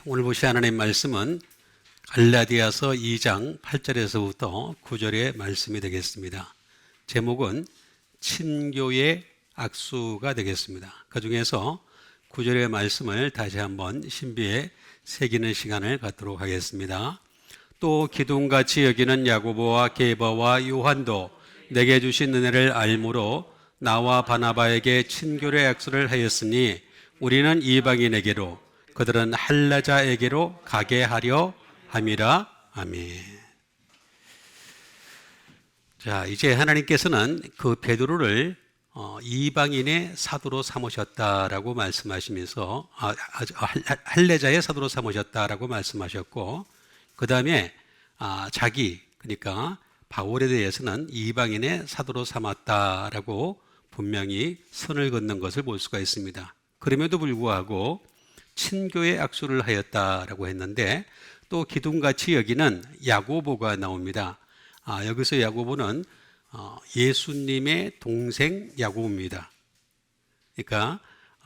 오늘 보실 하나님 말씀은 갈라디아서 2장 8절에서부터 9절의 말씀이 되겠습니다. 제목은 친교의 악수가 되겠습니다. 그 중에서 9절의 말씀을 다시 한번 신비에 새기는 시간을 갖도록 하겠습니다. 또 기둥같이 여기는 야고보와 게바와 요한도 내게 주신 은혜를 알므로 나와 바나바에게 친교의 악수를 하였으니 우리는 이방인에게로 그들은 할례자에게로 가게 하려 함이라. 아멘. 자, 이제 하나님께서는 그 베드로를 이방인의 사도로 삼으셨다라고 말씀하시면서 할례자의 사도로 삼으셨다라고 말씀하셨고, 그 다음에 자기, 그러니까 바울에 대해서는 이방인의 사도로 삼았다라고 분명히 선을 긋는 것을 볼 수가 있습니다. 그럼에도 불구하고 친교의 악수를 하였다라고 했는데, 또 기둥같이 여기는 야고보가 나옵니다. 여기서 야고보는 예수님의 동생 야고보입니다. 그러니까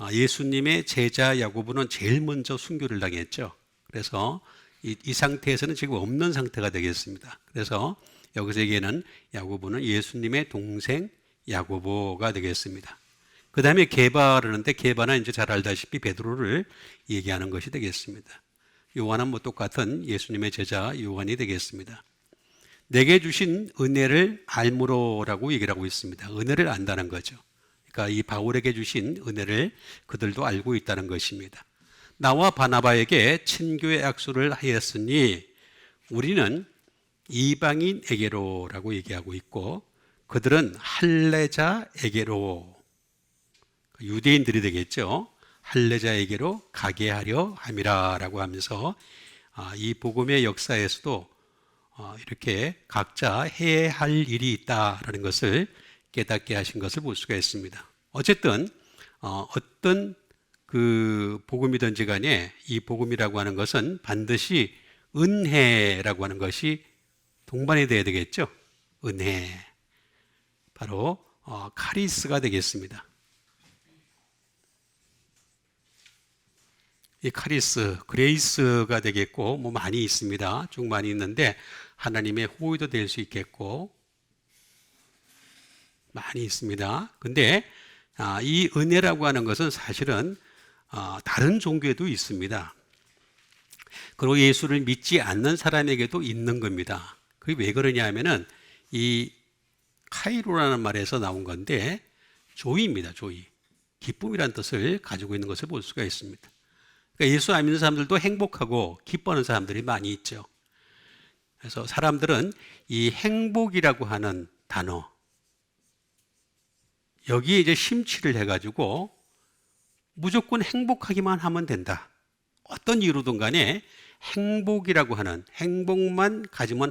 예수님의 제자 야고보는 제일 먼저 순교를 당했죠. 그래서 이 상태에서는 지금 없는 상태가 되겠습니다. 그래서 여기서 얘기하는 야고보는 예수님의 동생 야고보가 되겠습니다. 그 다음에 게바라는데, 게바는 이제 잘 알다시피 베드로를 얘기하는 것이 되겠습니다. 요한은 뭐 똑같은 예수님의 제자 요한이 되겠습니다. 내게 주신 은혜를 알므로라고 얘기를 하고 있습니다. 은혜를 안다는 거죠. 그러니까 이 바울에게 주신 은혜를 그들도 알고 있다는 것입니다. 나와 바나바에게 친교의 악수를 하였으니 우리는 이방인에게로라고 얘기하고 있고, 그들은 할례자에게로, 유대인들이 되겠죠. 할례자에게로 가게 하려 함이라라고 하면서 이 복음의 역사에서도 이렇게 각자 해야 할 일이 있다라는 것을 깨닫게 하신 것을 볼 수가 있습니다. 어쨌든 어떤 그 복음이든지 간에 이 복음이라고 하는 것은 반드시 은혜라고 하는 것이 동반이 되어야 되겠죠. 은혜, 바로 카리스가 되겠습니다. 이 카리스, 그레이스가 되겠고, 뭐 많이 있습니다. 쭉 많이 있는데, 하나님의 호의도 될 수 있겠고, 많이 있습니다. 근데, 이 은혜라고 하는 것은 사실은, 다른 종교에도 있습니다. 그리고 예수를 믿지 않는 사람에게도 있는 겁니다. 그게 왜 그러냐 하면은, 이 카이로라는 말에서 나온 건데, 조이입니다, 조이. 기쁨이라는 뜻을 가지고 있는 것을 볼 수가 있습니다. 그러니까 예수 안 믿는 사람들도 행복하고 기뻐하는 사람들이 많이 있죠. 그래서 사람들은 이 행복이라고 하는 단어, 여기에 이제 심취를 해가지고 무조건 행복하기만 하면 된다. 어떤 이유로든 간에 행복이라고 하는, 행복만 가지면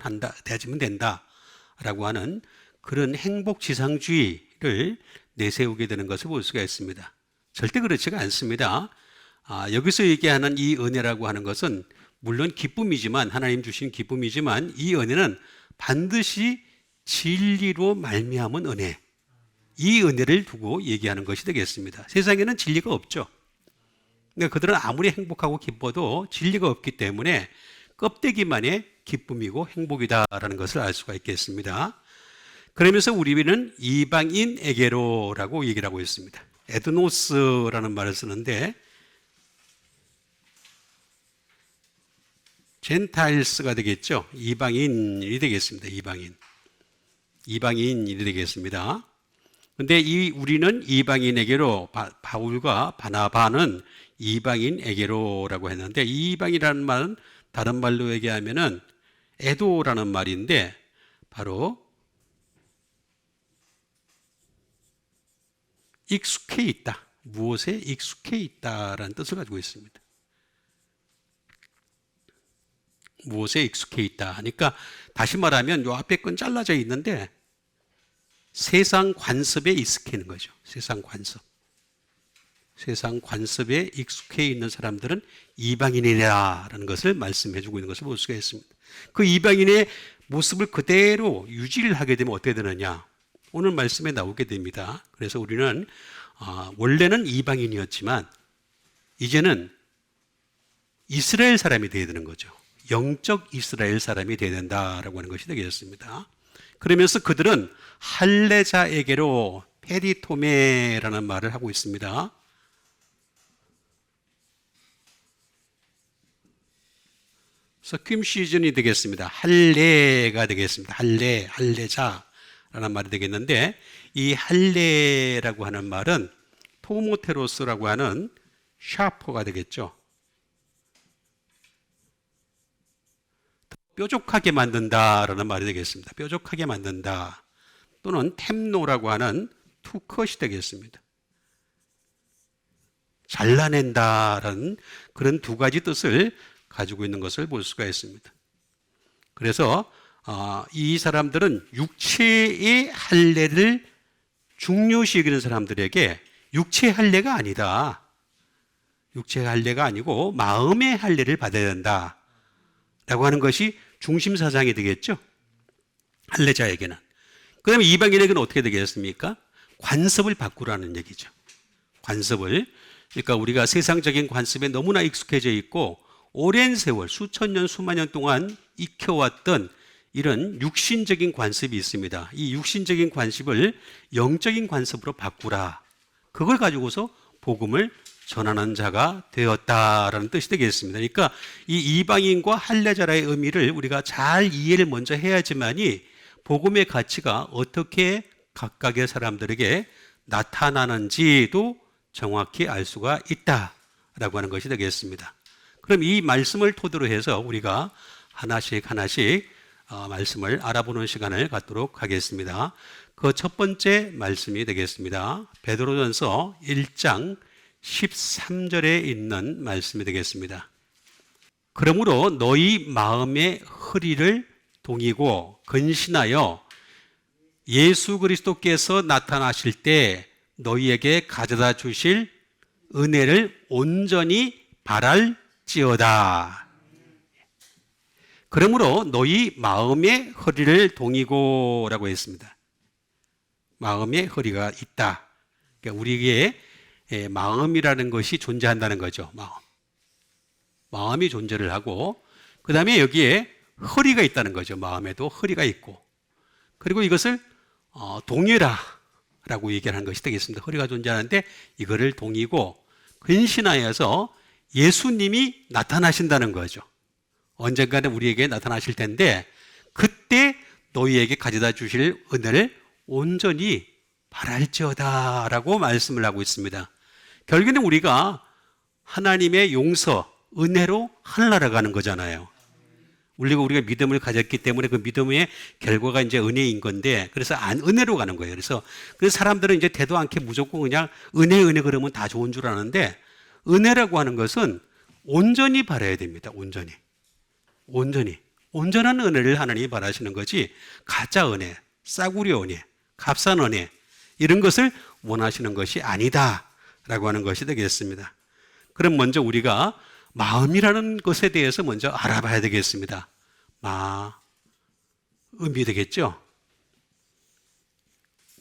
된다라고 하는 그런 행복지상주의를 내세우게 되는 것을 볼 수가 있습니다. 절대 그렇지가 않습니다. 여기서 얘기하는 이 은혜라고 하는 것은 물론 기쁨이지만, 하나님 주신 기쁨이지만, 이 은혜는 반드시 진리로 말미암은 은혜, 이 은혜를 두고 얘기하는 것이 되겠습니다. 세상에는 진리가 없죠. 그러니까 그들은 아무리 행복하고 기뻐도 진리가 없기 때문에 껍데기만의 기쁨이고 행복이다라는 것을 알 수가 있겠습니다. 그러면서 우리는 이방인에게로라고 얘기를 하고 있습니다. 에드노스라는 말을 쓰는데, 젠타일스가 되겠죠. 이방인이 되겠습니다. 이방인이 되겠습니다. 근데 우리는 이방인에게로, 바울과 바나바는 이방인에게로라고 했는데, 이방이라는 말은 다른 말로 얘기하면은 에도라는 말인데, 바로 익숙해 있다, 무엇에 익숙해 있다라는 뜻을 가지고 있습니다. 무엇에 익숙해 있다 하니까, 다시 말하면 요 앞에 건 잘라져 있는데 세상 관습에 익숙해 있는 거죠. 세상 관습에 익숙해 있는 사람들은 이방인이라는 것을 말씀해 주고 있는 것을 볼 수가 있습니다. 그 이방인의 모습을 그대로 유지를 하게 되면 어떻게 되느냐, 오늘 말씀에 나오게 됩니다. 그래서 우리는 원래는 이방인이었지만 이제는 이스라엘 사람이 되어야 되는 거죠. 영적 이스라엘 사람이 되어야 된다라고 하는 것이 되겠습니다. 그러면서 그들은 할례자에게로 페리토메라는 말을 하고 있습니다. 서큐시즌이 되겠습니다. 할례가 되겠습니다. 할례자라는 말이 되겠는데, 이 할례라고 하는 말은 토모테로스라고 하는 샤퍼가 되겠죠. 뾰족하게 만든다라는 말이 되겠습니다. 뾰족하게 만든다. 또는 템노라고 하는 투컷이 되겠습니다. 잘라낸다라는 그런 두 가지 뜻을 가지고 있는 것을 볼 수가 있습니다. 그래서 이 사람들은 육체의 할례를 중요시 여기는 사람들에게 육체의 할례가 아니다. 육체의 할례가 아니고 마음의 할례를 받아야 된다. 라고 하는 것이 중심 사상이 되겠죠. 할례자에게는. 그 다음에 이방인에게는 어떻게 되겠습니까? 관습을 바꾸라는 얘기죠. 관습을. 그러니까 우리가 세상적인 관습에 너무나 익숙해져 있고 오랜 세월, 수천 년, 수만 년 동안 익혀왔던 이런 육신적인 관습이 있습니다. 이 육신적인 관습을 영적인 관습으로 바꾸라. 그걸 가지고서 복음을 전하는 자가 되었다라는 뜻이 되겠습니다. 그러니까 이 이방인과 할례자라의 의미를 우리가 잘 이해를 먼저 해야지만이 복음의 가치가 어떻게 각각의 사람들에게 나타나는지도 정확히 알 수가 있다라고 하는 것이 되겠습니다. 그럼 이 말씀을 토대로 해서 우리가 하나씩 말씀을 알아보는 시간을 갖도록 하겠습니다. 그 첫 번째 말씀이 되겠습니다. 베드로전서 1장 13절에 있는 말씀이 되겠습니다. 그러므로 너희 마음의 허리를 동이고 근신하여 예수 그리스도께서 나타나실 때 너희에게 가져다 주실 은혜를 온전히 바랄지어다. 그러므로 너희 마음의 허리를 동이고 라고 했습니다. 마음의 허리가 있다. 그러니까 우리에게 마음이라는 것이 존재한다는 거죠. 마음이 존재를 하고 그 다음에 여기에 허리가 있다는 거죠. 마음에도 허리가 있고 그리고 이것을 동이라 라고 얘기하는 것이 되겠습니다. 허리가 존재하는데 이거를 동이고 근신하여서 예수님이 나타나신다는 거죠. 언젠가는 우리에게 나타나실 텐데 그때 너희에게 가져다 주실 은혜를 온전히 바랄지어다 라고 말씀을 하고 있습니다. 결국에는 우리가 하나님의 용서, 은혜로 하늘나라 가는 거잖아요. 우리가 믿음을 가졌기 때문에 그 믿음의 결과가 이제 은혜인 건데 그래서 은혜로 가는 거예요. 그래서 사람들은 이제 대도 않게 무조건 그냥 은혜 그러면 다 좋은 줄 아는데 은혜라고 하는 것은 온전히 바라야 됩니다. 온전한 은혜를 하나님이 바라시는 거지 가짜 은혜, 싸구려 은혜, 값싼 은혜 이런 것을 원하시는 것이 아니다라고 하는 것이 되겠습니다. 그럼 먼저 우리가 마음이라는 것에 대해서 먼저 알아봐야 되겠습니다. 의미 되겠죠?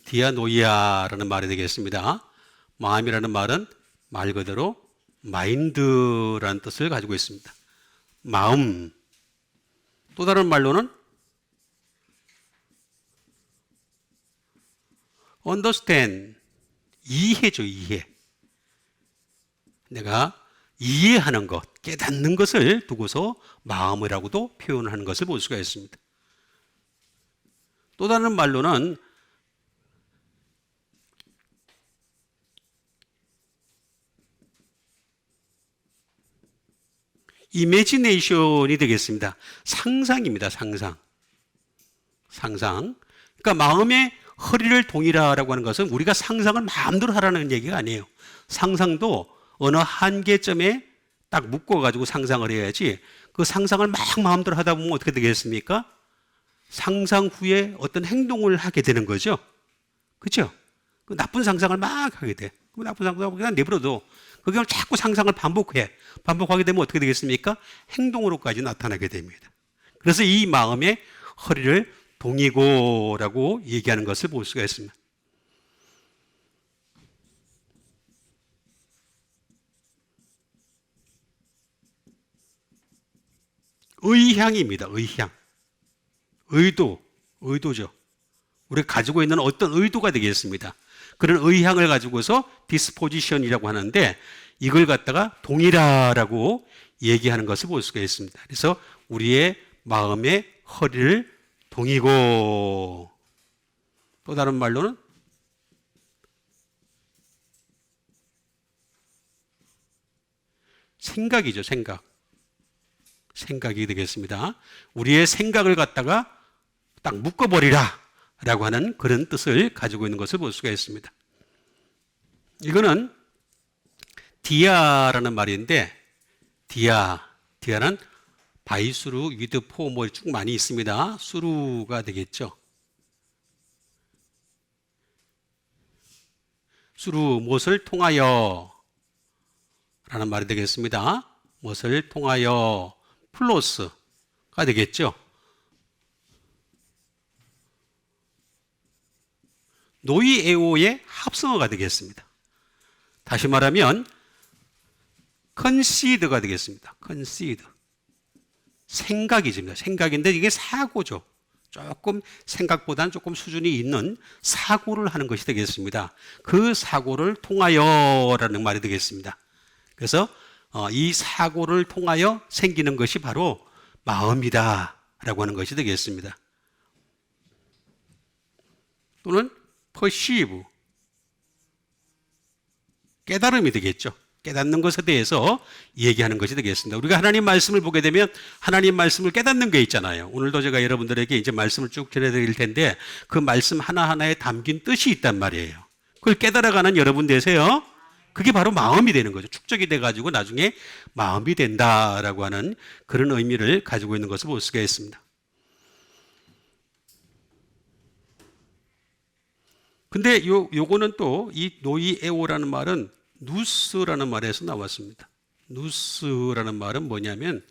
디아노이아라는 말이 되겠습니다. 마음이라는 말은 말 그대로 마인드라는 뜻을 가지고 있습니다. 마음. 또 다른 말로는 understand, 이해죠, 이해. 내가 이해하는 것, 깨닫는 것을 두고서 마음이라고도 표현하는 것을 볼 수가 있습니다. 또 다른 말로는 imagination이 되겠습니다. 상상입니다, 상상. 그러니까 마음의 허리를 동이라라고 하는 것은 우리가 상상을 마음대로 하라는 얘기가 아니에요. 상상도 어느 한계점에 딱 묶어가지고 상상을 해야지 그 상상을 막 마음대로 하다 보면 어떻게 되겠습니까? 상상 후에 어떤 행동을 하게 되는 거죠. 그렇죠? 그 나쁜 상상을 막 하게 돼. 그 나쁜 상상을 그냥 내버려둬. 그걸 자꾸 상상을 반복하게 되면 어떻게 되겠습니까? 행동으로까지 나타나게 됩니다. 그래서 이 마음의 허리를 동이고라고 얘기하는 것을 볼 수가 있습니다. 의향입니다. 의향. 의도죠. 우리가 가지고 있는 어떤 의도가 되겠습니다. 그런 의향을 가지고서 disposition이라고 하는데 이걸 갖다가 동일하라고 얘기하는 것을 볼 수가 있습니다. 그래서 우리의 마음의 허리를 동이고, 또 다른 말로는 생각이죠. 생각이 되겠습니다. 우리의 생각을 갖다가 딱 묶어버리라 라고 하는 그런 뜻을 가지고 있는 것을 볼 수가 있습니다. 이거는 디아라는 말인데, 디아는 바이수루, 위드, 포, 뭐 쭉 많이 있습니다. 수루가 되겠죠. 수루, 무엇을 통하여 라는 말이 되겠습니다. 무엇을 통하여 플러스가 되겠죠. 노이에오의 합성어가 되겠습니다. 다시 말하면 컨시드가 되겠습니다. 컨시드. 생각이죠. 생각인데 이게 사고죠. 조금 생각보다는 조금 수준이 있는 사고를 하는 것이 되겠습니다. 그 사고를 통하여라는 말이 되겠습니다. 그래서 이 사고를 통하여 생기는 것이 바로 마음이다 라고 하는 것이 되겠습니다. 또는 perceive, 깨달음이 되겠죠. 깨닫는 것에 대해서 얘기하는 것이 되겠습니다. 우리가 하나님 말씀을 보게 되면 하나님 말씀을 깨닫는 게 있잖아요. 오늘도 제가 여러분들에게 이제 말씀을 쭉 전해드릴 텐데 그 말씀 하나하나에 담긴 뜻이 있단 말이에요. 그걸 깨달아가는 여러분 되세요. 그게 바로 마음이 되는 거죠. 축적이 돼가지고 나중에 마음이 된다라고 하는 그런 의미를 가지고 있는 것을 볼 수가 있습니다. 근데 요거는 또 이 노이에오라는 말은 누스라는 말에서 나왔습니다. 누스라는 말은 뭐냐면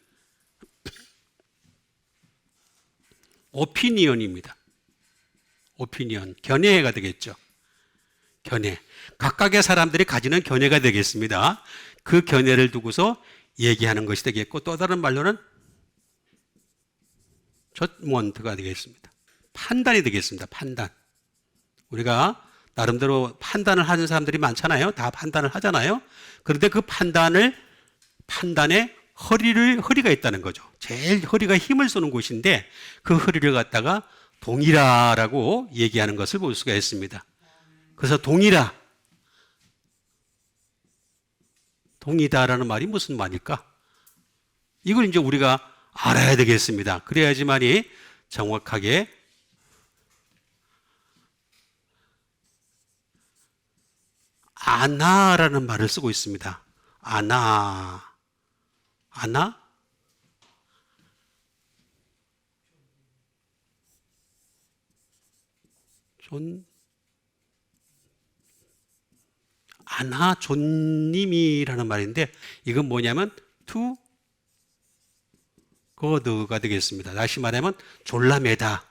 오피니언입니다. 오피니언, 견해가 되겠죠. 견해. 각각의 사람들이 가지는 견해가 되겠습니다. 그 견해를 두고서 얘기하는 것이 되겠고, 또 다른 말로는 저먼트가 되겠습니다. 판단이 되겠습니다. 판단. 우리가 나름대로 판단을 하는 사람들이 많잖아요. 다 판단을 하잖아요. 그런데 그 판단에 허리가 있다는 거죠. 제일 허리가 힘을 쏘는 곳인데 그 허리를 갖다가 동일하라고 얘기하는 것을 볼 수가 있습니다. 그래서 동이다라는 말이 무슨 말일까? 이걸 이제 우리가 알아야 되겠습니다. 그래야지만이 정확하게 아나라는 말을 쓰고 있습니다. 아나. 존님이라는 말인데 이건 뭐냐면 to god가 되겠습니다. 다시 말하면 졸라매다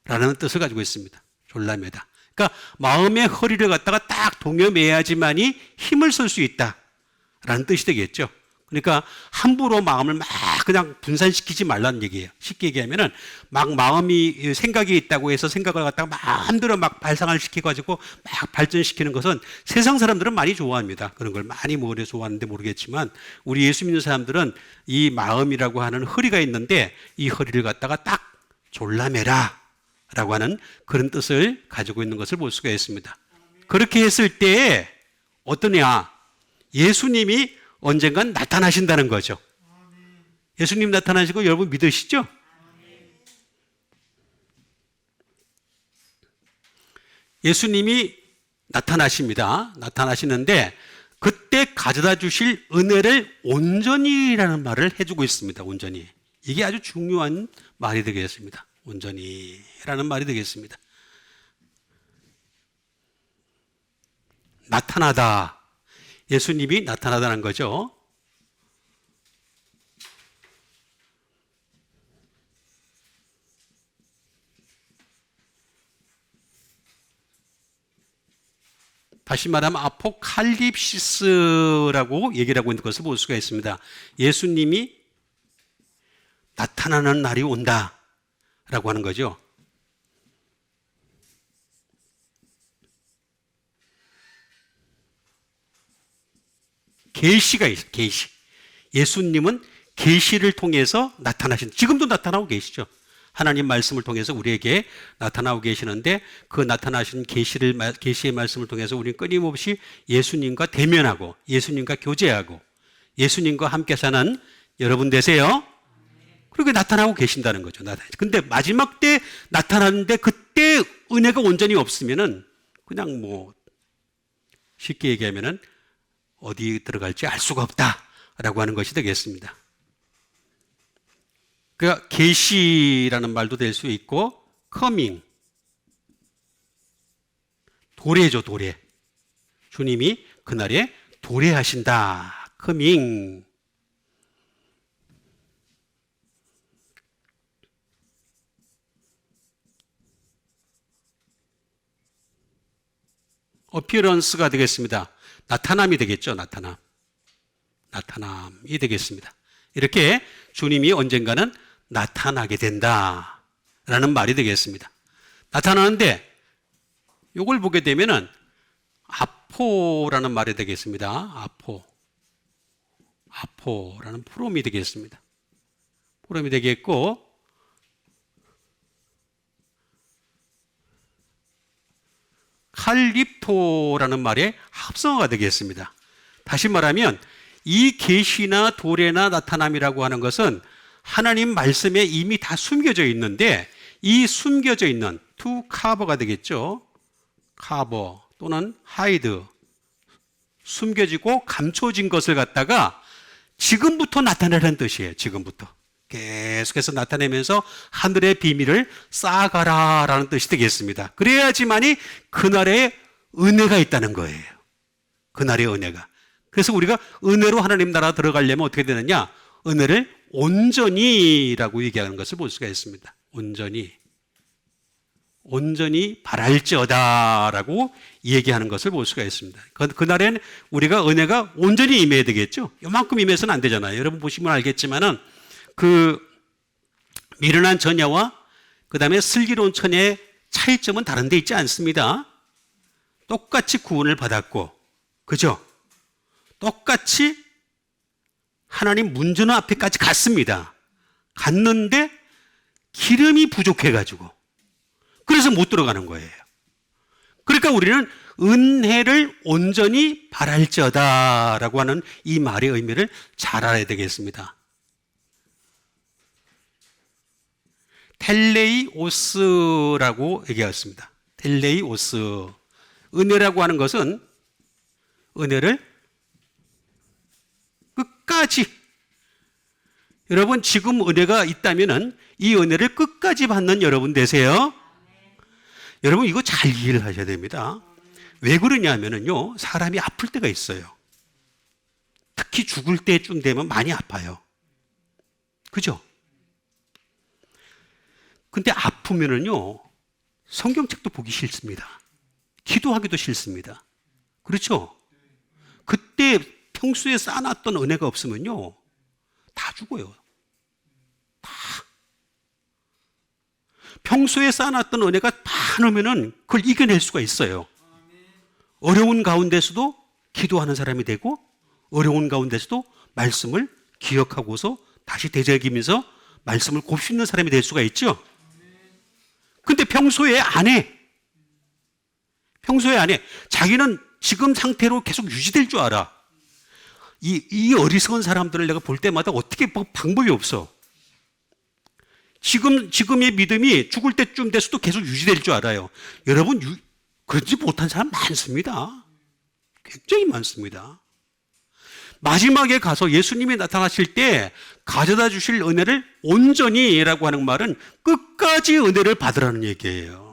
라는 뜻을 가지고 있습니다. 졸라매다. 그러니까 마음의 허리를 갖다가 딱 동여매야지만이 힘을 쓸 수 있다라는 뜻이 되겠죠. 그러니까 함부로 마음을 막 그냥 분산시키지 말라는 얘기예요. 쉽게 얘기하면은 막 마음이 생각이 있다고 해서 생각을 갖다가 마음대로 막 발상을 시켜가지고 막 발전시키는 것은 세상 사람들은 많이 좋아합니다. 그런 걸 많이 좋아하는데 모르겠지만 우리 예수 믿는 사람들은 이 마음이라고 하는 허리가 있는데 이 허리를 갖다가 딱 졸라매라 라고 하는 그런 뜻을 가지고 있는 것을 볼 수가 있습니다. 그렇게 했을 때 어떠냐? 예수님이 언젠간 나타나신다는 거죠. 예수님 나타나시고 여러분 믿으시죠? 예수님이 나타나십니다. 나타나시는데 그때 가져다 주실 은혜를 온전히라는 말을 해주고 있습니다. 온전히. 이게 아주 중요한 말이 되겠습니다. 온전히라는 말이 되겠습니다. 나타나다. 예수님이 나타나다는 거죠. 다시 말하면 아포칼립시스라고 얘기를 하고 있는 것을 볼 수가 있습니다. 예수님이 나타나는 날이 온다라고 하는 거죠. 계시가 있어요. 계시. 예수님은 계시를 통해서 나타나신, 지금도 나타나고 계시죠. 하나님 말씀을 통해서 우리에게 나타나고 계시는데 그 나타나신 계시의 말씀을 통해서 우리는 끊임없이 예수님과 대면하고 예수님과 교제하고 예수님과 함께 사는 여러분 되세요. 그렇게 나타나고 계신다는 거죠. 근데 마지막 때 나타나는데 그때 은혜가 온전히 없으면은 그냥 뭐 쉽게 얘기하면은 어디 들어갈지 알 수가 없다라고 하는 것이 되겠습니다. 그러니까 계시라는 말도 될 수 있고 커밍, 도래죠. 도래. 주님이 그날에 도래하신다. 커밍. 어피어런스가 되겠습니다. 나타남이 되겠죠. 나타남이 되겠습니다. 이렇게 주님이 언젠가는 나타나게 된다라는 말이 되겠습니다. 나타나는데 이걸 보게 되면은 아포라는 말이 되겠습니다. 아포라는 프롬이 되겠습니다. 프롬이 되겠고 칼립토라는 말의 합성어가 되겠습니다. 다시 말하면 이 계시나 도래나 나타남이라고 하는 것은 하나님 말씀에 이미 다 숨겨져 있는데 이 숨겨져 있는 to cover가 되겠죠. cover 또는 hide 숨겨지고 감춰진 것을 갖다가 지금부터 나타내라는 뜻이에요. 지금부터 계속해서 나타내면서 하늘의 비밀을 쌓아가라라는 뜻이 되겠습니다. 그래야지만이 그날의 은혜가 있다는 거예요. 그날의 은혜가. 그래서 우리가 은혜로 하나님 나라 들어가려면 어떻게 되느냐? 은혜를 온전히라고 얘기하는 것을 볼 수가 있습니다. 온전히 바랄지어다라고 얘기하는 것을 볼 수가 있습니다. 그날엔 우리가 은혜가 온전히 임해야 되겠죠. 요만큼 임해서는 안 되잖아요. 여러분 보시면 알겠지만은 그 미련한 처녀와 그 다음에 슬기로운 처녀의 차이점은 다른 데 있지 않습니다. 똑같이 구원을 받았고, 그죠? 똑같이 하나님 문전 앞에까지 갔습니다. 갔는데 기름이 부족해가지고 그래서 못 들어가는 거예요. 그러니까 우리는 은혜를 온전히 바랄지어다라고 하는 이 말의 의미를 잘 알아야 되겠습니다. 텔레이오스라고 얘기했습니다. 텔레이오스. 은혜라고 하는 것은 은혜를 끝까지, 여러분 지금 은혜가 있다면은 이 은혜를 끝까지 받는 여러분 되세요. 여러분 이거 잘 이해를 하셔야 됩니다. 왜 그러냐면은요, 사람이 아플 때가 있어요. 특히 죽을 때쯤 되면 많이 아파요. 그죠? 근데 아프면은요, 성경책도 보기 싫습니다. 기도하기도 싫습니다. 그렇죠? 그때 평소에 쌓아놨던 은혜가 없으면요, 다 죽어요. 다. 평소에 쌓아놨던 은혜가 많으면은 그걸 이겨낼 수가 있어요. 어려운 가운데서도 기도하는 사람이 되고, 어려운 가운데서도 말씀을 기억하고서 다시 되새기면서 말씀을 곱씹는 사람이 될 수가 있죠. 근데 평소에 안 해. 자기는 지금 상태로 계속 유지될 줄 알아. 이 어리석은 사람들을 내가 볼 때마다 어떻게 방법이 없어. 지금의 믿음이 죽을 때쯤 돼서도 계속 유지될 줄 알아요. 여러분, 그러지 못한 사람 많습니다. 굉장히 많습니다. 마지막에 가서 예수님이 나타나실 때 가져다 주실 은혜를 온전히라고 하는 말은 끝까지 은혜를 받으라는 얘기예요.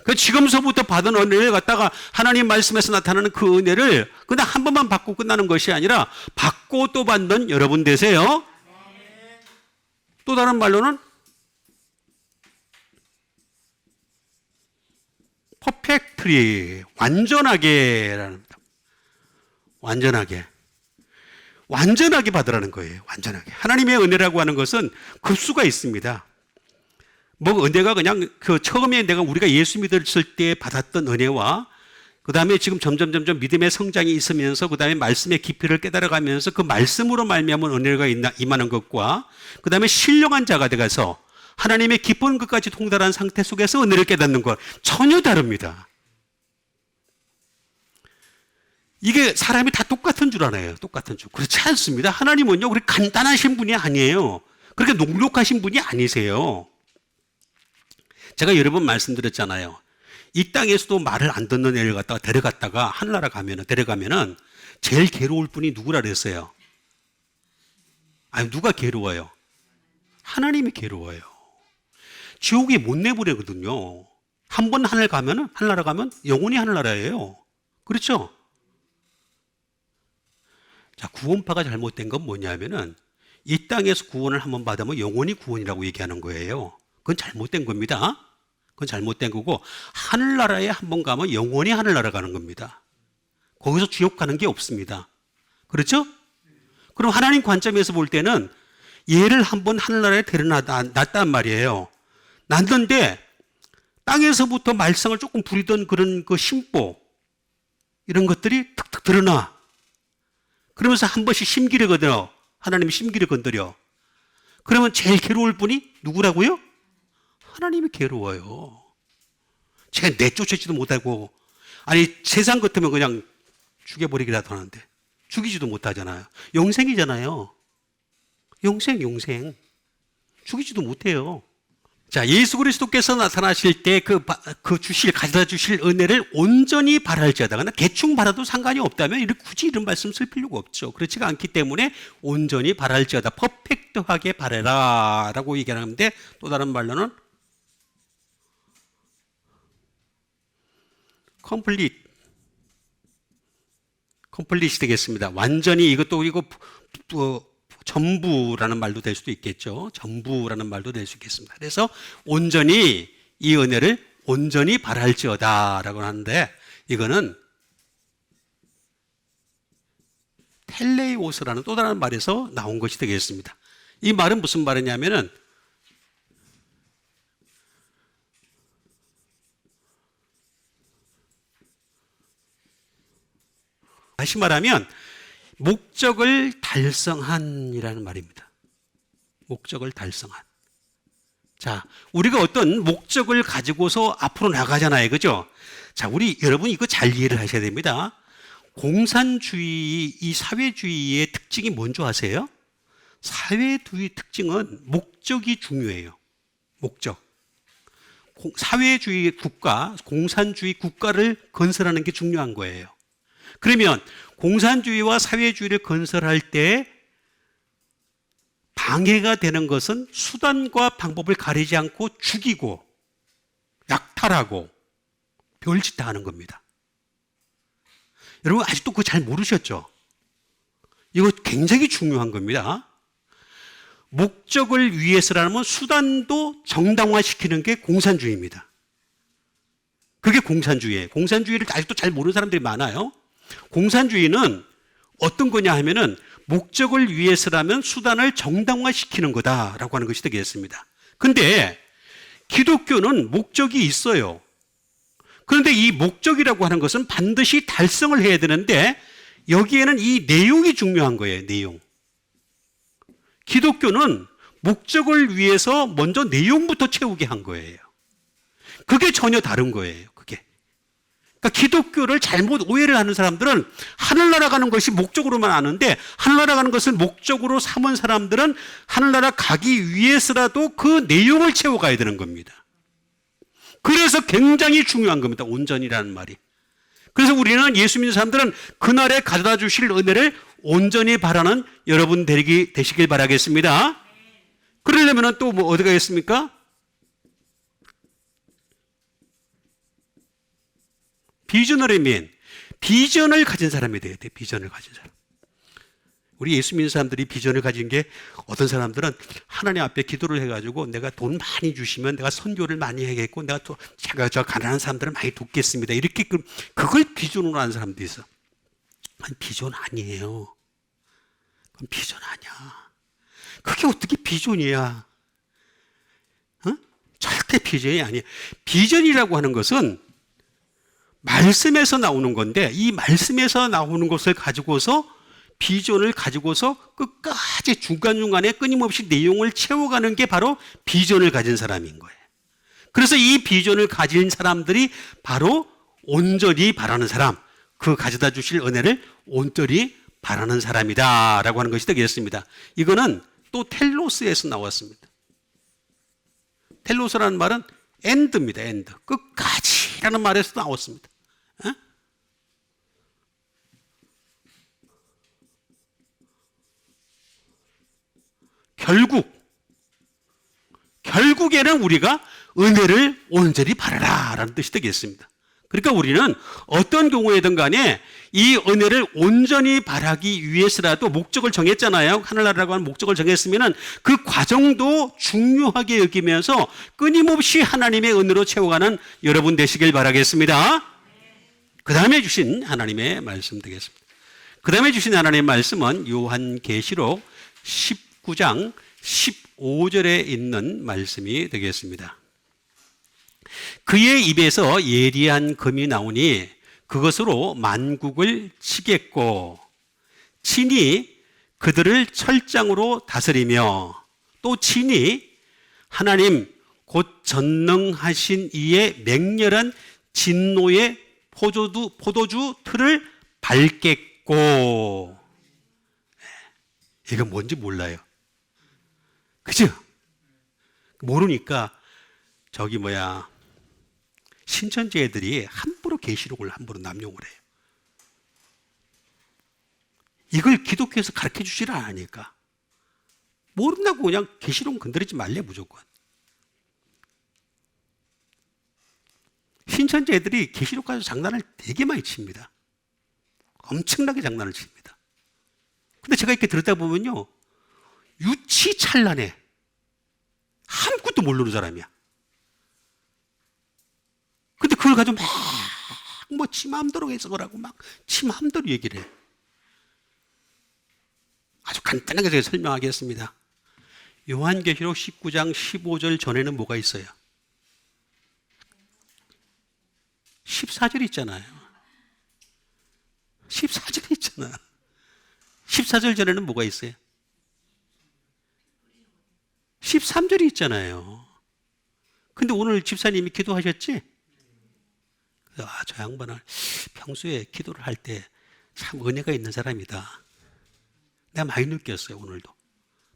그 지금서부터 받은 은혜를 갖다가 하나님 말씀에서 나타나는 그 은혜를 그냥 한 번만 받고 끝나는 것이 아니라 받고 또 받는 여러분 되세요. 또 다른 말로는 퍼펙트리, 완전하게라는 겁니다. 완전하게 받으라는 거예요. 완전하게. 하나님의 은혜라고 하는 것은 급수가 있습니다. 뭐 은혜가 그냥 처음에 우리가 예수 믿었을 때 받았던 은혜와 그 다음에 지금 점점 믿음의 성장이 있으면서 그 다음에 말씀의 깊이를 깨달아가면서 그 말씀으로 말미암은 은혜가 임하는 것과 그 다음에 신령한 자가 돼가서 하나님의 깊은 것까지 통달한 상태 속에서 은혜를 깨닫는 것 전혀 다릅니다. 이게 사람이 다 똑같은 줄 알아요. 똑같은 줄. 그렇지 않습니다. 하나님은요, 그렇게 간단하신 분이 아니에요. 그렇게 녹록하신 분이 아니세요. 제가 여러 번 말씀드렸잖아요. 이 땅에서도 말을 안 듣는 애를 갖다가 데려갔다가 하늘나라 데려가면은 제일 괴로울 분이 누구라 그랬어요? 아니, 누가 괴로워요? 하나님이 괴로워요. 지옥에 못 내보내거든요. 한 번 하늘나라 가면 영원히 하늘나라예요. 그렇죠? 자, 구원파가 잘못된 건 뭐냐면은 이 땅에서 구원을 한번 받으면 영원히 구원이라고 얘기하는 거예요. 그건 잘못된 겁니다. 그건 잘못된 거고, 하늘나라에 한번 가면 영원히 하늘나라 가는 겁니다. 거기서 지옥 가는 게 없습니다. 그렇죠? 그럼 하나님 관점에서 볼 때는 얘를 한번 하늘나라에 데려놨단 말이에요. 났는데 땅에서부터 말썽을 조금 부리던 그런 그 심보 이런 것들이 툭툭 드러나. 그러면서 한 번씩 심기를 건드려. 하나님이 심기를 건드려. 그러면 제일 괴로울 분이 누구라고요? 하나님이 괴로워요. 제가 내쫓지도 못하고, 아니 세상 같으면 그냥 죽여버리기라도 하는데 죽이지도 못하잖아요. 영생이잖아요. 영생. 죽이지도 못해요. 자, 예수 그리스도께서 나타나실 때 가져다 주실 은혜를 온전히 바랄지어다. 그러나 대충 바라도 상관이 없다면 굳이 이런 말씀 쓸 필요가 없죠. 그렇지가 않기 때문에 온전히 바랄지어다. 퍼펙트하게 바래라 라고 얘기하는데, 또 다른 말로는 컴플릿이 되겠습니다. 완전히 이거 전부라는 말도 될 수도 있겠죠. 전부라는 말도 될 수 있겠습니다. 그래서 온전히 이 은혜를 온전히 바랄지어다 라고 하는데, 이거는 텔레이오스라는 또 다른 말에서 나온 것이 되겠습니다. 이 말은 무슨 말이냐면은 다시 말하면 목적을 달성한이라는 말입니다. 목적을 달성한. 자, 우리가 어떤 목적을 가지고서 앞으로 나가잖아요. 그죠? 자, 여러분 이거 잘 이해를 하셔야 됩니다. 공산주의, 이 사회주의의 특징이 뭔지 아세요? 사회주의 특징은 목적이 중요해요. 목적. 사회주의 국가, 공산주의 국가를 건설하는 게 중요한 거예요. 그러면 공산주의와 사회주의를 건설할 때 방해가 되는 것은 수단과 방법을 가리지 않고 죽이고 약탈하고 별짓 다 하는 겁니다. 여러분 아직도 그거 잘 모르셨죠? 이거 굉장히 중요한 겁니다. 목적을 위해서라면 수단도 정당화시키는 게 공산주의입니다. 그게 공산주의예요. 공산주의를 아직도 잘 모르는 사람들이 많아요. 공산주의는 어떤 거냐 하면은 목적을 위해서라면 수단을 정당화시키는 거다라고 하는 것이 되겠습니다. 근데 기독교는 목적이 있어요. 그런데 이 목적이라고 하는 것은 반드시 달성을 해야 되는데 여기에는 이 내용이 중요한 거예요. 내용. 기독교는 목적을 위해서 먼저 내용부터 채우게 한 거예요. 그게 전혀 다른 거예요. 그러니까 기독교를 잘못 오해를 하는 사람들은 하늘나라 가는 것이 목적으로만 아는데, 하늘나라 가는 것을 목적으로 삼은 사람들은 하늘나라 가기 위해서라도 그 내용을 채워가야 되는 겁니다. 그래서 굉장히 중요한 겁니다. 온전이라는 말이. 그래서 우리는 예수 믿는 사람들은 그날에 가져다 주실 은혜를 온전히 바라는 여러분 되시길 바라겠습니다. 그러려면 또 어디 가겠습니까? 비전을 가진 사람이 돼야 돼. 비전을 가진 사람. 우리 예수 믿는 사람들이 비전을 가진 게 어떤 사람들은 하나님 앞에 기도를 해가지고 내가 돈 많이 주시면 내가 선교를 많이 해야겠고 내가 또 제가 저 가난한 사람들을 많이 돕겠습니다. 이렇게 그걸 비전으로 하는 사람도 있어. 아니, 비전 아니에요. 그건 비전 아니야. 그게 어떻게 비전이야? 어? 절대 비전이 아니에요. 비전이라고 하는 것은 말씀에서 나오는 건데 이 말씀에서 나오는 것을 가지고서 비전을 가지고서 끝까지 중간중간에 끊임없이 내용을 채워가는 게 바로 비전을 가진 사람인 거예요. 그래서 이 비전을 가진 사람들이 바로 온전히 바라는 사람, 그 가져다 주실 은혜를 온전히 바라는 사람이다 라고 하는 것이 되겠습니다. 이거는 또 텔로스에서 나왔습니다. 텔로스라는 말은 엔드입니다. 엔드. 끝까지 라는 말에서 나왔습니다. 어? 결국에는 우리가 은혜를 온전히 바라라 라는 뜻이 되겠습니다. 그러니까 우리는 어떤 경우에든 간에 이 은혜를 온전히 바라기 위해서라도 목적을 정했잖아요. 하늘나라라고 하는 목적을 정했으면 그 과정도 중요하게 여기면서 끊임없이 하나님의 은혜로 채워가는 여러분 되시길 바라겠습니다. 그 다음에 주신 하나님의 말씀 되겠습니다. 그 다음에 주신 하나님의 말씀은 요한계시록 19장 15절에 있는 말씀이 되겠습니다. 그의 입에서 예리한 금이 나오니 그것으로 만국을 치겠고 친히 그들을 철장으로 다스리며 또 친히 하나님 곧 전능하신 이의 맹렬한 진노의 포도주 틀을 밟겠고. 이건 뭔지 몰라요. 그죠? 모르니까 신천지애들이 함부로 계시록을 함부로 남용을 해요. 이걸 기독교에서 가르쳐 주시라 하니까 모른다고 그냥 계시록 건드리지 말래 무조건. 신천지애들이 계시록 가지고 장난을 되게 많이 칩니다. 엄청나게 장난을 칩니다. 근데 제가 이렇게 들었다 보면요, 유치찬란해. 아무것도 모르는 사람이야. 근데 그걸 가지고 지 마음대로 해석을 하고 지 마음대로 얘기를 해. 아주 간단하게 제가 설명하겠습니다. 요한계시록 19장 15절 전에는 뭐가 있어요? 14절 있잖아요. 14절 있잖아. 14절 전에는 뭐가 있어요? 13절이 있잖아요. 근데 오늘 집사님이 기도하셨지? 저 양반은 평소에 기도를 할 때 참 은혜가 있는 사람이다. 내가 많이 느꼈어요, 오늘도.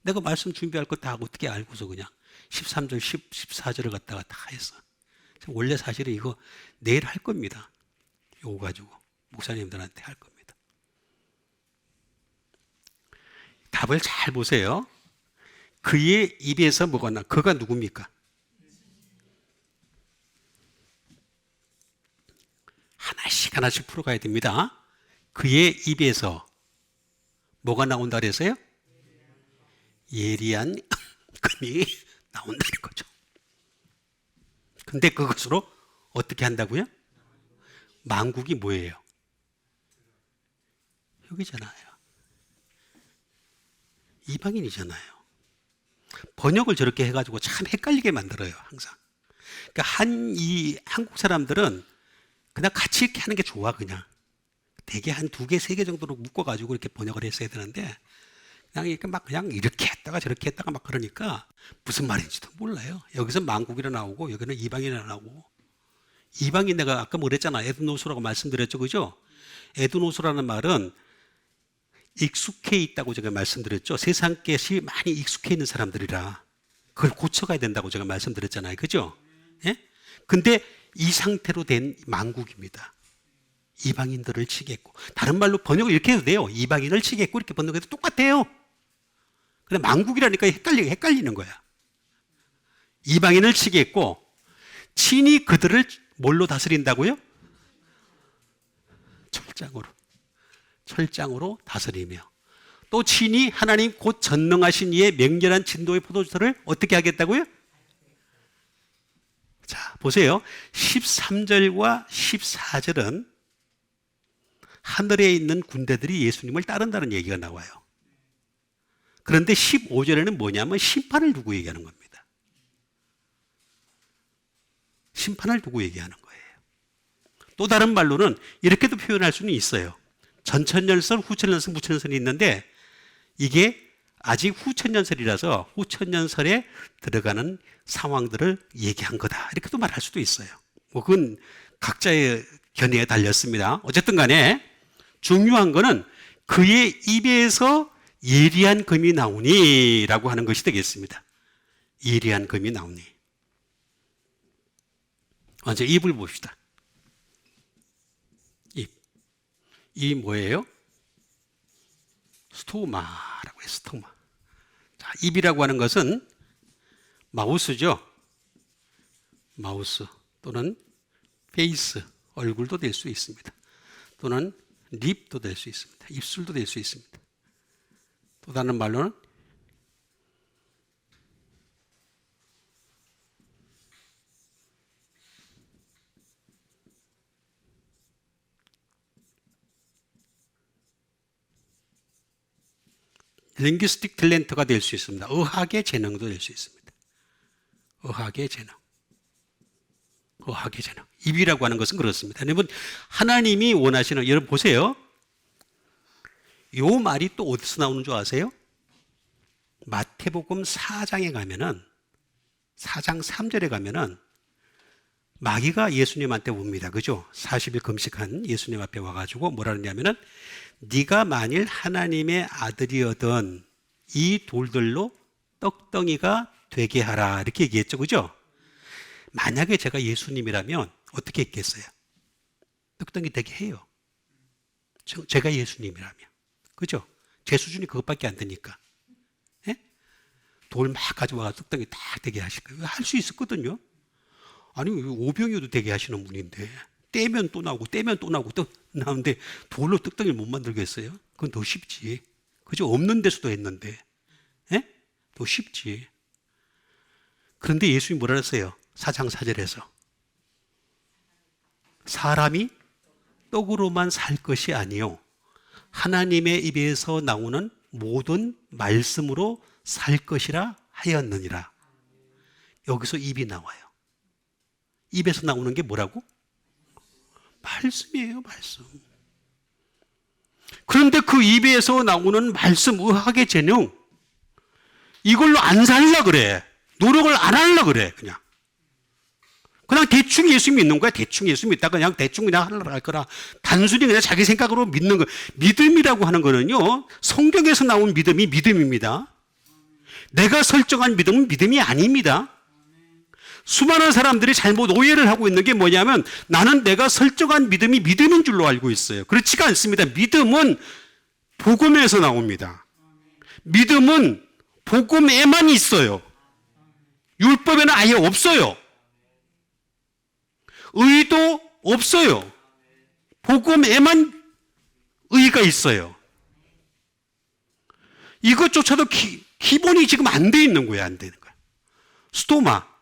내가 말씀 준비할 거 다 어떻게 알고서 그냥 13절, 14절을 갖다가 다 했어. 원래 사실은 이거 내일 할 겁니다. 이거 가지고 목사님들한테 할 겁니다. 답을 잘 보세요. 그의 입에서 뭐가 나? 그가 누굽니까? 하나씩 풀어가야 됩니다. 그의 입에서 뭐가 나온다 그랬어요? 예리한 금이 나온다는 거죠. 근데 그것으로 어떻게 한다고요? 만국이 뭐예요? 여기잖아요. 이방인이잖아요. 번역을 저렇게 해가지고 참 헷갈리게 만들어요, 항상. 그러니까 한국 사람들은 그냥 같이 이렇게 하는 게 좋아, 그냥. 대개 한 2개, 3개 정도로 묶어가지고 이렇게 번역을 했어야 되는데, 그냥 이렇게 했다가 저렇게 했다가 막 그러니까 무슨 말인지도 몰라요. 여기서 만국이라 나오고, 여기는 이방인이라 나오고. 이방인 내가 아까 뭐랬잖아. 에드노스라고 말씀드렸죠, 그죠? 에드노스라는 말은 익숙해 있다고 제가 말씀드렸죠. 세상 것이 많이 익숙해 있는 사람들이라 그걸 고쳐가야 된다고 제가 말씀드렸잖아요. 그죠? 예? 근데 이 상태로 된 만국입니다. 이방인들을 치겠고. 다른 말로 번역을 이렇게 해도 돼요. 이방인을 치겠고 이렇게 번역해도 똑같아요. 근데 만국이라니까 헷갈리는 거야. 이방인을 치겠고 친히 그들을 뭘로 다스린다고요? 철장으로 다스리며 또 친히 하나님 곧 전능하신 이의 맹렬한 진도의 포도주를 어떻게 하겠다고요? 자, 보세요. 13절과 14절은 하늘에 있는 군대들이 예수님을 따른다는 얘기가 나와요. 그런데 15절에는 뭐냐면 심판을 두고 얘기하는 겁니다. 심판을 두고 얘기하는 거예요. 또 다른 말로는 이렇게도 표현할 수는 있어요. 전천년설, 후천년설, 무천년설이 있는데 이게 아직 후천년설이라서 후천년설에 들어가는 상황들을 얘기한 거다. 이렇게도 말할 수도 있어요. 뭐 그건 각자의 견해에 달렸습니다. 어쨌든 간에 중요한 거는 그의 입에서 예리한 금이 나오니 라고 하는 것이 되겠습니다. 예리한 금이 나오니. 먼저 입을 봅시다. 입. 이 뭐예요? 스토마라고 해요. 스토마. 자, 입이라고 하는 것은 마우스죠. 마우스 또는 페이스, 얼굴도 될 수 있습니다. 또는 립도 될 수 있습니다. 입술도 될 수 있습니다. 또 다른 말로는 링귀스틱 탤런트가 될 수 있습니다. 의학의 재능도 될 수 있습니다. 의학의 재능. 의학의 재능. 입이라고 하는 것은 그렇습니다. 여러분, 하나님이 원하시는, 여러분 보세요. 요 말이 또 어디서 나오는 줄 아세요? 마태복음 4장에 가면은, 4장 3절에 가면은 마귀가 예수님한테 옵니다. 그죠? 40일 금식한 예수님 앞에 와가지고 뭐라 그러냐면은 네가 만일 하나님의 아들이어든 이 돌들로 떡덩이가 되게 하라. 이렇게 얘기했죠. 그죠? 만약에 제가 예수님이라면 어떻게 했겠어요? 떡덩이 되게 해요. 제가 예수님이라면. 그죠? 제 수준이 그것밖에 안 되니까. 예? 돌 막 가져와 떡덩이 딱 되게 하실 거예요. 할 수 있었거든요. 아니, 오병이어도 되게 하시는 분인데 떼면 또 나오고 떼면 또 나오고 또 나오는데 돌로 떡덩이를 못 만들겠어요? 그건 더 쉽지. 그죠? 없는 데서도 했는데. 예? 더 쉽지. 그런데 예수님이 뭐라 했어요? 4장 4절에서 사람이 떡으로만 살 것이 아니요 하나님의 입에서 나오는 모든 말씀으로 살 것이라 하였느니라. 여기서 입이 나와요. 입에서 나오는 게 뭐라고? 말씀이에요, 말씀. 그런데 그 입에서 나오는 말씀, 의학의 재능, 이걸로 안 살려 그래. 노력을 안 하려 그래, 그냥. 그냥 대충 예수 믿는 거야. 대충 예수 믿다 그냥 대충 그냥 하려고 할 거라. 단순히 그냥 자기 생각으로 믿는 거. 믿음이라고 하는 거는요, 성경에서 나온 믿음이 믿음입니다. 내가 설정한 믿음은 믿음이 아닙니다. 수많은 사람들이 잘못 오해를 하고 있는 게 뭐냐면 나는 내가 설정한 믿음이 믿음인 줄로 알고 있어요. 그렇지가 않습니다. 믿음은 복음에서 나옵니다. 믿음은 복음에만 있어요. 율법에는 아예 없어요. 의도 없어요. 복음에만 의가 있어요. 이것조차도 기본이 지금 안 돼 있는 거예요. 안 되는 거예요. 스토마.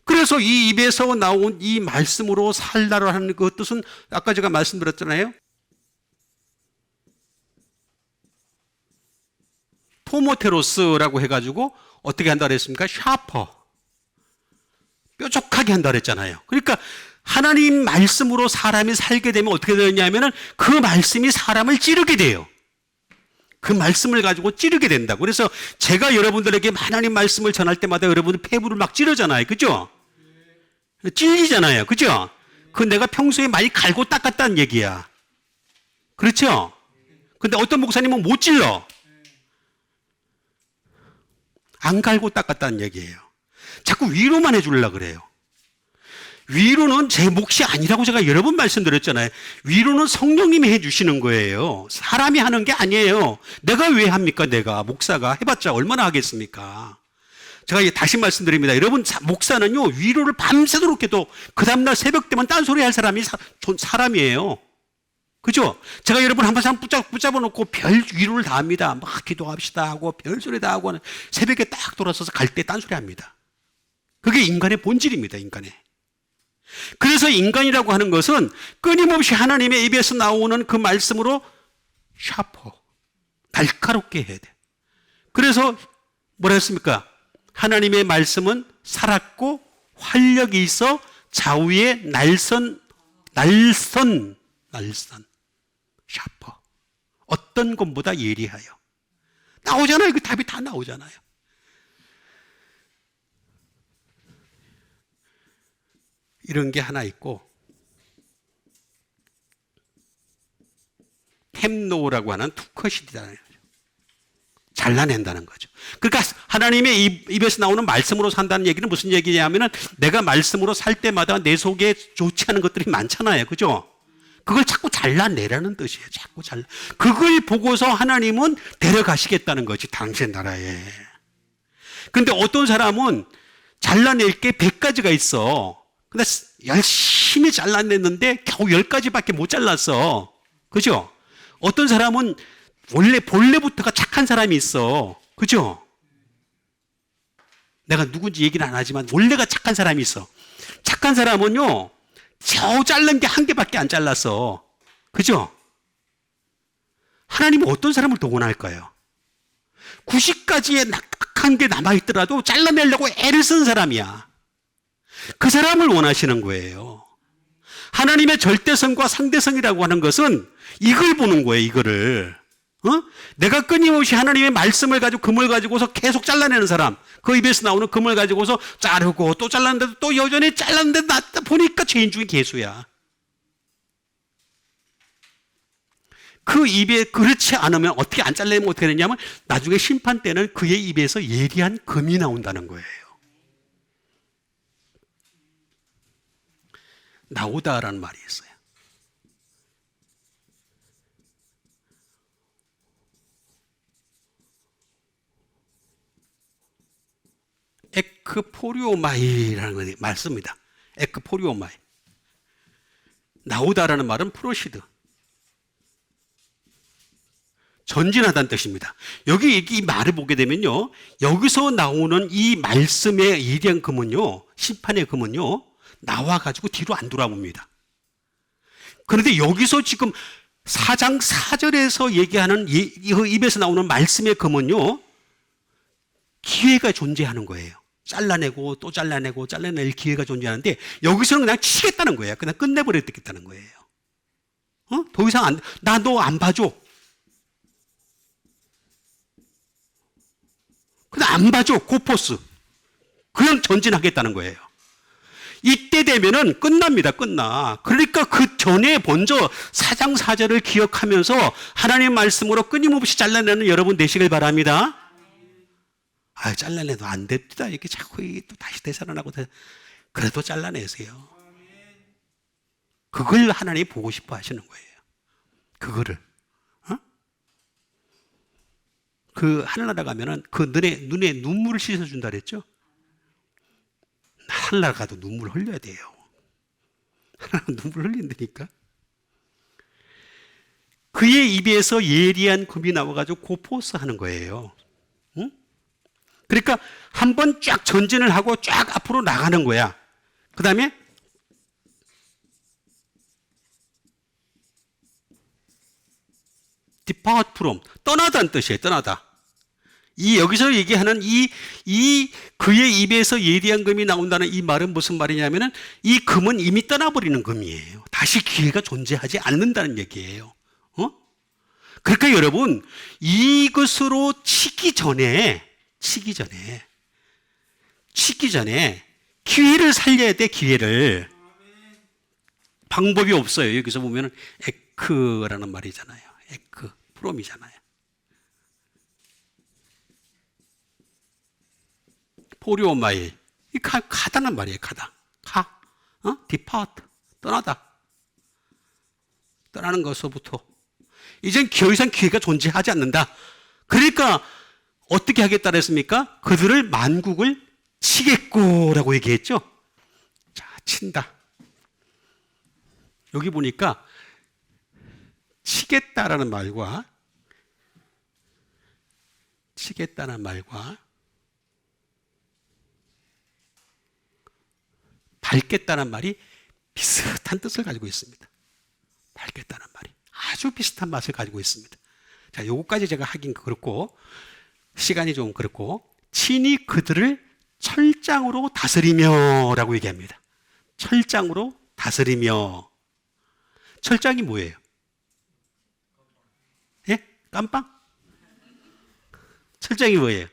그래서 이 입에서 나온 이 말씀으로 살라고 하는 그 뜻은 아까 제가 말씀드렸잖아요. 토모테로스라고 해가지고 어떻게 한다 그랬습니까? 샤퍼. 뾰족하게 한다 그랬잖아요. 그러니까 하나님 말씀으로 사람이 살게 되면 어떻게 되느냐면은 그 말씀이 사람을 찌르게 돼요. 그 말씀을 가지고 찌르게 된다고. 그래서 제가 여러분들에게 하나님 말씀을 전할 때마다 여러분들 폐부를 막 찌르잖아요. 그죠? 찔리잖아요. 그죠? 그 내가 평소에 많이 갈고 닦았다는 얘기야. 그렇죠? 근데 어떤 목사님은 못 찔러. 안 갈고 닦았다는 얘기예요. 자꾸 위로만 해주려고 그래요. 위로는 제 몫이 아니라고 제가 여러 번 말씀드렸잖아요. 위로는 성령님이 해주시는 거예요. 사람이 하는 게 아니에요. 내가 왜 합니까? 내가 목사가 해봤자 얼마나 하겠습니까? 제가 다시 말씀드립니다. 여러분 목사는요 위로를 밤새도록 해도 그 다음날 새벽 되면 딴소리 할 사람이 사람이에요. 그죠? 제가 여러분 한 번 붙잡아 놓고 별 위로를 다 합니다. 막 기도합시다 하고 별소리 다 하고 새벽에 딱 돌아서서 갈 때 딴소리 합니다. 그게 인간의 본질입니다, 인간의. 그래서 인간이라고 하는 것은 끊임없이 하나님의 입에서 나오는 그 말씀으로 샤퍼, 날카롭게 해야 돼. 그래서 뭐라 했습니까? 하나님의 말씀은 살았고 활력이 있어 좌우에 날선, 샤퍼. 어떤 것보다 예리하여. 나오잖아요. 그 답이 다 나오잖아요. 이런 게 하나 있고, 템노라고 하는 투컷이라는 거죠. 잘라낸다는 거죠. 그러니까 하나님의 입에서 나오는 말씀으로 산다는 얘기는 무슨 얘기냐면은 내가 말씀으로 살 때마다 내 속에 좋지 않은 것들이 많잖아요. 그죠? 그걸 자꾸 잘라내라는 뜻이에요. 자꾸 그걸 보고서 하나님은 데려가시겠다는 거지, 당신 나라에. 근데 어떤 사람은 잘라낼 게 100가지가 있어. 근데 열심히 잘라냈는데 겨우 10가지밖에 못 잘랐어. 그죠? 어떤 사람은 본래부터가 착한 사람이 있어. 그죠? 내가 누군지 얘기는 안 하지만 원래가 착한 사람이 있어. 착한 사람은요, 겨우 자른 게 1개밖에 안 잘랐어. 그죠? 하나님은 어떤 사람을 더 원할까요? 90가지의 낙한 게 남아있더라도 잘라내려고 애를 쓴 사람이야. 그 사람을 원하시는 거예요. 하나님의 절대성과 상대성이라고 하는 것은 이걸 보는 거예요, 이거를. 내가 끊임없이 하나님의 말씀을 가지고 금을 가지고서 계속 잘라내는 사람, 그 입에서 나오는 금을 가지고서 자르고 또 잘랐는데도 또 여전히 잘랐는데 낫다 보니까 죄인 중에 개수야. 그 입에 그렇지 않으면 어떻게 안 잘라내면 어떻게 되냐면 나중에 심판 때는 그의 입에서 예리한 금이 나온다는 거예요. 나오다라는 말이 있어요. 에크포리오마이라는 걸 말씁니다. 에크포리오마이. 나오다라는 말은 프로시드. 전진하다는 뜻입니다. 여기 이 말을 보게 되면요, 여기서 나오는 이 말씀의 예리한 금은요, 심판의 금은요, 나와가지고 뒤로 안 돌아봅니다. 그런데 여기서 지금 4장 4절에서 얘기하는 입에서 나오는 말씀의 금은요, 기회가 존재하는 거예요. 잘라내고 또 잘라내고 잘라낼 기회가 존재하는데 여기서는 그냥 치겠다는 거예요. 그냥 끝내버리겠다는 거예요. 더 이상 나 너 안 봐줘. 그냥 안 봐줘. 고포스. 그냥 전진하겠다는 거예요. 이때 되면은 끝납니다. 끝나. 그러니까 그 전에 먼저 4장 4절을 기억하면서 하나님 말씀으로 끊임없이 잘라내는 여러분 되시길 바랍니다. 잘라내도 안 됩니다. 이렇게 자꾸 또 다시 되살아나고 그래도 잘라내세요. 그걸 하나님이 보고 싶어 하시는 거예요. 그거를. 그 하늘나라 가면은 그 눈에 눈물을 씻어준다 그랬죠? 하늘나라 가도 눈물 흘려야 돼요. 눈물 흘린다니까. 그의 입에서 예리한 금이 나와가지고 고포스 하는 거예요. 그러니까 한번 쫙 전진을 하고 쫙 앞으로 나가는 거야. 그 다음에 depart from, 떠나다는 뜻이에요. 떠나다. 여기서 얘기하는 그의 입에서 예리한 금이 나온다는 이 말은 무슨 말이냐면은 이 금은 이미 떠나버리는 금이에요. 다시 기회가 존재하지 않는다는 얘기예요. 그러니까 여러분, 이것으로 치기 전에 기회를 살려야 돼, 기회를. 방법이 없어요. 여기서 보면은 에크라는 말이잖아요. 에크, 프롬이잖아요. 포리오마일. 이 가다는 말이에요, 가다. 디파트. 떠나다. 떠나는 것서부터. 이젠 더 이상 기회가 존재하지 않는다. 그러니까, 어떻게 하겠다 그랬습니까? 그들을 만국을 치겠고라고 얘기했죠? 자, 친다. 여기 보니까 치겠다는 말과 밟겠다는 말이 비슷한 뜻을 가지고 있습니다. 밟겠다는 말이 아주 비슷한 맛을 가지고 있습니다. 자, 요거까지 제가 하긴 그렇고 시간이 좀 그렇고, 친히 그들을 철장으로 다스리며 라고 얘기합니다. 철장으로 다스리며. 철장이 뭐예요? 예? 깜빵? 철장이 뭐예요?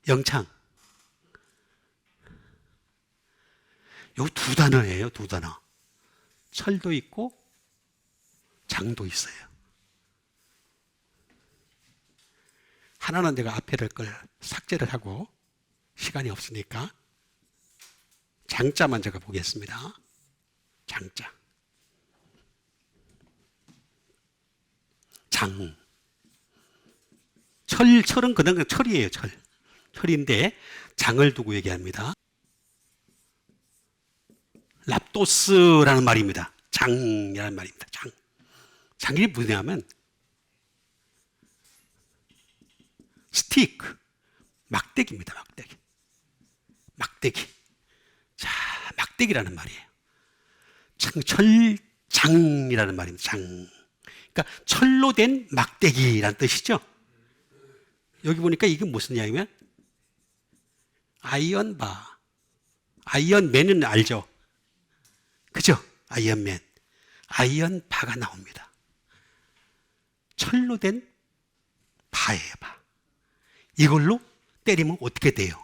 영창. 요 두 단어예요, 두 단어. 철도 있고 장도 있어요. 하나는 내가 앞에 걸 삭제를 하고 시간이 없으니까 장자만 제가 보겠습니다. 장자. 장. 철은 그냥 철이에요, 철. 철인데 장을 두고 얘기합니다. 랍도스라는 말입니다. 장이라는 말입니다. 장. 장이 뭐냐면 스티크, 막대기입니다. 막대기. 막대기. 자, 막대기라는 말이에요. 철장이라는 말입니다. 장. 그러니까 철로 된 막대기라는 뜻이죠. 여기 보니까 이게 무슨 이야기냐면 아이언바. 아이언맨은 알죠? 그죠? 아이언맨. 아이언바가 나옵니다. 철로 된 바예요, 바. 이걸로 때리면 어떻게 돼요?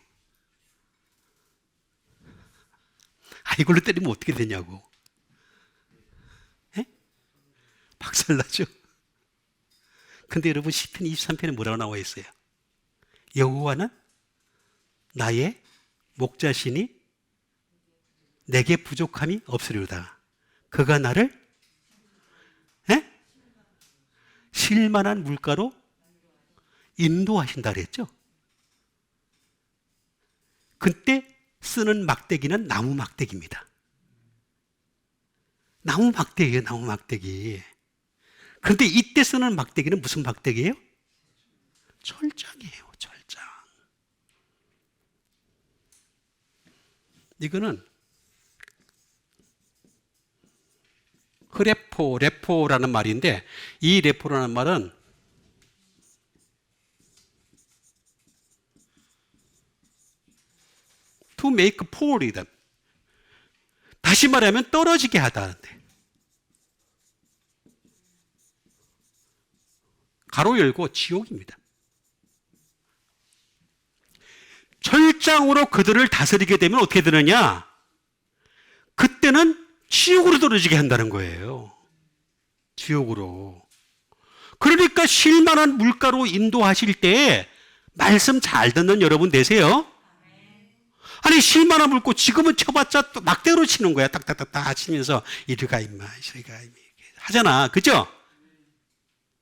이걸로 때리면 어떻게 되냐고. 에? 박살나죠? 근데 여러분, 시편 23편에 뭐라고 나와 있어요? 여호와는 나의 목자시니 내게 부족함이 없으리로다. 그가 나를 쉴만한 물가로 인도하신다 그랬죠? 그때 쓰는 막대기는 나무 막대기입니다. 나무 막대기예요, 나무 막대기. 그런데 이때 쓰는 막대기는 무슨 막대기예요? 철장이에요, 철장. 이거는 레포라는 말인데, 이 레포라는 말은 to make poor이다. 다시 말하면 떨어지게 하다는데. 가로 열고 지옥입니다. 철장으로 그들을 다스리게 되면 어떻게 되느냐? 그때는 지옥으로 떨어지게 한다는 거예요. 지옥으로. 그러니까 쉴만한 물가로 인도하실 때 말씀 잘 듣는 여러분 되세요. 아니, 쉴만한 물고 지금은 쳐봤자 또 막대로 치는 거야. 딱딱딱딱 치면서 이리 가 임마, 저리 가 임마 하잖아. 그죠?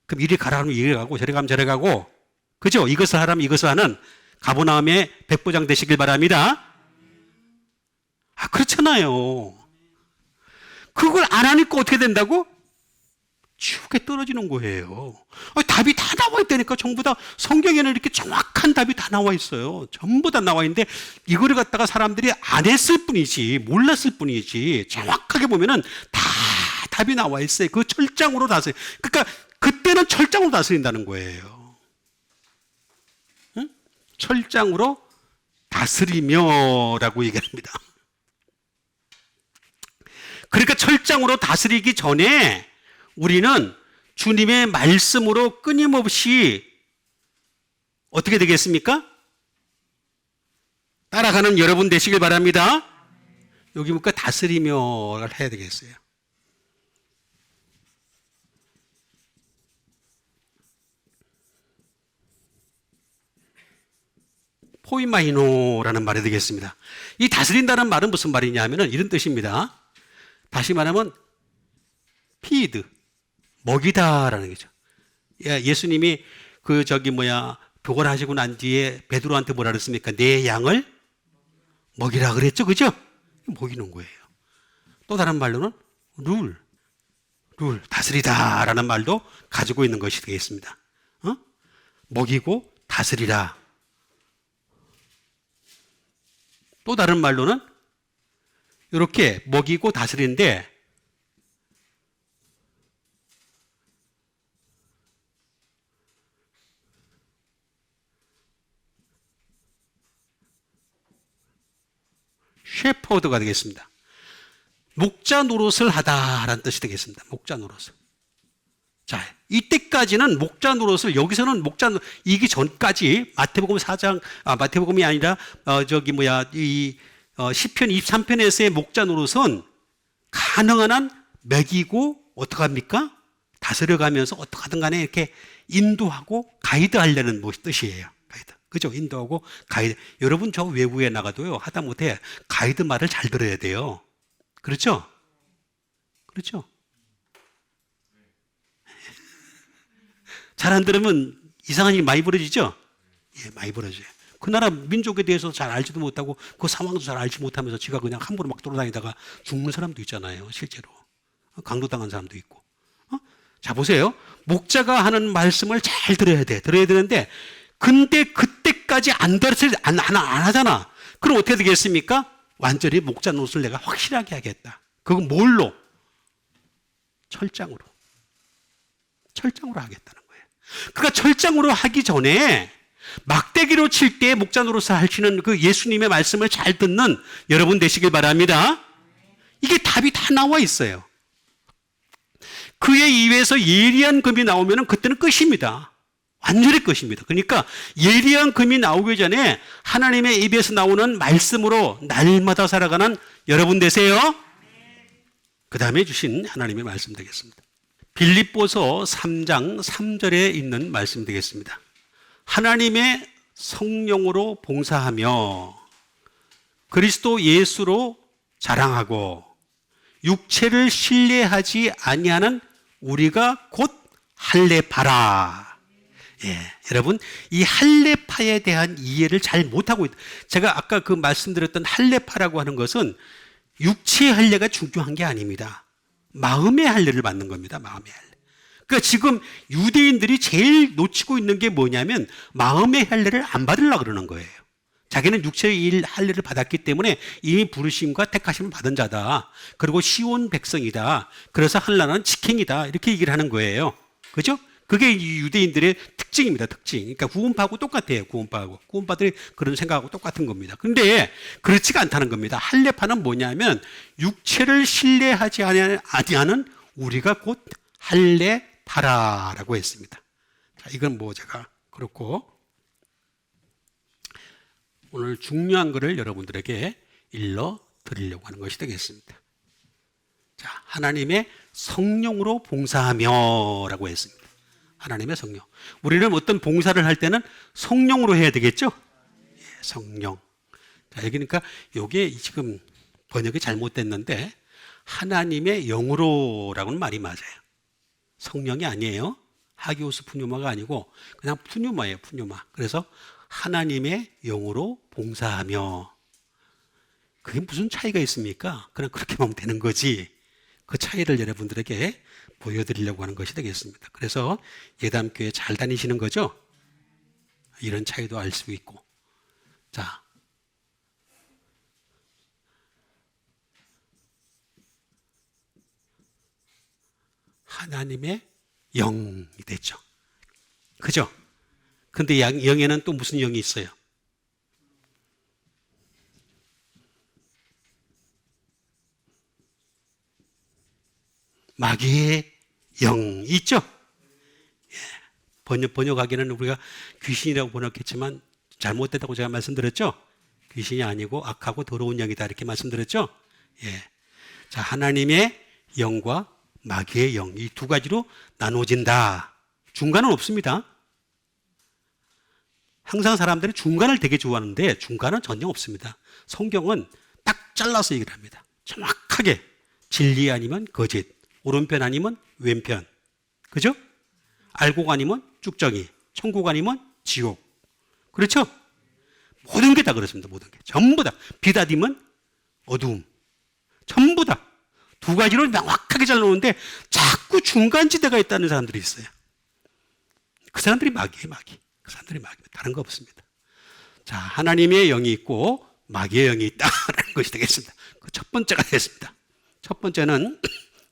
그럼 이리 가라 하면 이리 가고 저리 가면 저리 가고, 그죠? 이것을 하라면 이것을 하는 가보나움의 백부장 되시길 바랍니다. 그렇잖아요. 그걸 안 하니까 어떻게 된다고? 지옥에 떨어지는 거예요. 답이 다 나와 있다니까. 전부 다 성경에는 이렇게 정확한 답이 다 나와 있어요. 전부 다 나와 있는데 이거를 갖다가 사람들이 안 했을 뿐이지, 몰랐을 뿐이지, 정확하게 보면은 다 답이 나와 있어요. 그 철장으로 다스려. 그러니까 그때는 철장으로 다스린다는 거예요. 응? 철장으로 다스리며라고 얘기합니다. 그러니까 철장으로 다스리기 전에 우리는 주님의 말씀으로 끊임없이 어떻게 되겠습니까? 따라가는 여러분 되시길 바랍니다. 여기 보니까 다스리며를 해야 되겠어요. 포이마이노라는 말이 되겠습니다. 이 다스린다는 말은 무슨 말이냐 하면은 이런 뜻입니다. 다시 말하면 피드, 먹이다라는 거죠. 예수님이 교걸 하시고 난 뒤에 베드로한테 뭐라 그랬습니까? 내 양을 먹이라 그랬죠. 그죠? 먹이는 거예요. 또 다른 말로는 룰, 다스리다라는 말도 가지고 있는 것이 되겠습니다. 먹이고 다스리라. 또 다른 말로는 이렇게 먹이고 다스리는데 셰퍼드가 되겠습니다. 목자 노릇을 하다라는 뜻이 되겠습니다. 목자 노릇을. 자, 이때까지는 목자 노릇을, 여기서는 목자 노릇, 이기 전까지 마태복음 4장, 마태복음이 아니라, 시편 23편에서의 목자 노릇은 가능한 한 먹이고, 어떡합니까? 다스려가면서 어떡하든 간에 이렇게 인도하고 가이드 하려는 뜻이에요. 가이드. 그죠? 인도하고 가이드. 여러분, 저 외부에 나가도요, 하다못해 가이드 말을 잘 들어야 돼요. 그렇죠? 그렇죠? 잘 안 들으면 이상한 일이 많이 벌어지죠? 예, 많이 벌어져요. 그 나라 민족에 대해서 잘 알지도 못하고 그 상황도 잘 알지 못하면서 지가 그냥 함부로 막 돌아다니다가 죽는 사람도 있잖아요, 실제로. 강도당한 사람도 있고. 자, 보세요. 목자가 하는 말씀을 잘 들어야 돼. 들어야 되는데, 근데 그때까지 안 하잖아. 그럼 어떻게 되겠습니까? 완전히 목자 노릇을 내가 확실하게 하겠다. 그건 뭘로? 철장으로. 철장으로 하겠다는 거예요. 그러니까 철장으로 하기 전에 막대기로 칠 때 목자 노릇을 하시는 그 예수님의 말씀을 잘 듣는 여러분 되시길 바랍니다. 이게 답이 다 나와 있어요. 그에 의해서 예리한 금이 나오면 그때는 끝입니다. 완전히 끝입니다. 그러니까 예리한 금이 나오기 전에 하나님의 입에서 나오는 말씀으로 날마다 살아가는 여러분 되세요. 그 다음에 주신 하나님의 말씀 되겠습니다. 빌립보서 3장 3절에 있는 말씀 되겠습니다. 하나님의 성령으로 봉사하며 그리스도 예수로 자랑하고 육체를 신뢰하지 아니하는 우리가 곧 할례파라. 예, 여러분, 이 할례파에 대한 이해를 잘 못하고 있다. 제가 아까 그 말씀드렸던 할례파라고 하는 것은 육체의 할례가 중요한 게 아닙니다. 마음의 할례를 받는 겁니다. 마음의 할례. 그러니까 지금 유대인들이 제일 놓치고 있는 게 뭐냐면 마음의 할례를 안 받으려고 그러는 거예요. 자기는 육체의 할례를 받았기 때문에 이미 부르심과 택하심을 받은 자다. 그리고 시온 백성이다. 그래서 하나님은 직행이다. 이렇게 얘기를 하는 거예요. 그죠? 그게 유대인들의 특징입니다. 특징. 그러니까 구원파하고 똑같아요. 구원파하고. 구원파들이 그런 생각하고 똑같은 겁니다. 그런데 그렇지가 않다는 겁니다. 할례파는 육체를 신뢰하지 아니하는 우리가 곧 할례파라라고 했습니다. 자, 이건 제가 그렇고 오늘 중요한 것을 여러분들에게 일러 드리려고 하는 것이 되겠습니다. 자, 하나님의 성령으로 봉사하며라고 했습니다. 하나님의 성령. 우리는 어떤 봉사를 할 때는 성령으로 해야 되겠죠? 예, 성령. 자, 그러니까 이게 지금 번역이 잘못됐는데 하나님의 영으로라고는 말이 맞아요. 성령이 아니에요. 하기오스 푸뉴마가 아니고 그냥 푸뉴마예요. 푸뉴마. 그래서 하나님의 영으로 봉사하며. 그게 무슨 차이가 있습니까? 그냥 그렇게 보면 되는 거지. 그 차이를 여러분들에게 보여드리려고 하는 것이 되겠습니다. 그래서 예담교회 잘 다니시는 거죠? 이런 차이도 알 수 있고. 자, 하나님의 영이 됐죠. 그죠? 근데 영에는 또 무슨 영이 있어요? 마귀의 영 있죠? 예. 번역하기는 우리가 귀신이라고 번역했지만 잘못됐다고 제가 말씀드렸죠? 귀신이 아니고 악하고 더러운 영이다 이렇게 말씀드렸죠? 예. 자, 하나님의 영과 마귀의 영, 이 두 가지로 나눠진다. 중간은 없습니다. 항상 사람들이 중간을 되게 좋아하는데 중간은 전혀 없습니다. 성경은 딱 잘라서 얘기를 합니다. 정확하게 진리 아니면 거짓, 오른편 아니면 왼편, 그죠? 알곡 아니면 쭉정이, 천국 아니면 지옥. 그렇죠? 모든 게 다 그렇습니다. 모든 게 전부 다. 빛 아니면 어두움. 전부 다 두 가지로 명확하게 잘 나오는데 자꾸 중간지대가 있다는 사람들이 있어요. 그 사람들이 마귀예요, 마귀. 그 사람들이 마귀입니다. 다른 거 없습니다. 자, 하나님의 영이 있고 마귀의 영이 있다라는 것이 되겠습니다. 그 첫 번째가 되겠습니다. 첫 번째는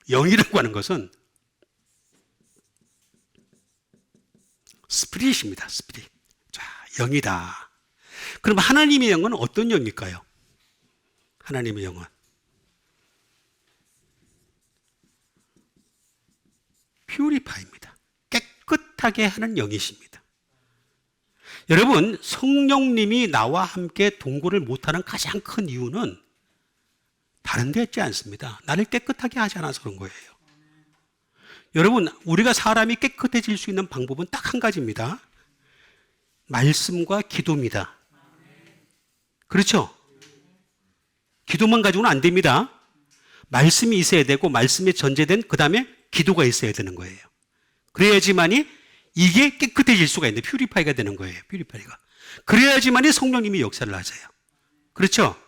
영이라고 하는 것은 스피릿입니다. 스피릿. 자, 영이다. 그럼 하나님의 영은 어떤 영일까요? 하나님의 영은 퓨리파입니다. 깨끗하게 하는 영이십니다. 여러분, 성령님이 나와 함께 동거를 못하는 가장 큰 이유는 다른 데 있지 않습니다. 나를 깨끗하게 하지 않아서 그런 거예요. 여러분, 우리가 사람이 깨끗해질 수 있는 방법은 딱 한 가지입니다. 말씀과 기도입니다. 그렇죠? 기도만 가지고는 안 됩니다. 말씀이 있어야 되고 말씀에 전제된 그 다음에 기도가 있어야 되는 거예요. 그래야지만이 이게 깨끗해질 수가 있는데 퓨리파이가 되는 거예요. 퓨리파이가. 그래야지만이 성령님이 역사를 하세요. 그렇죠?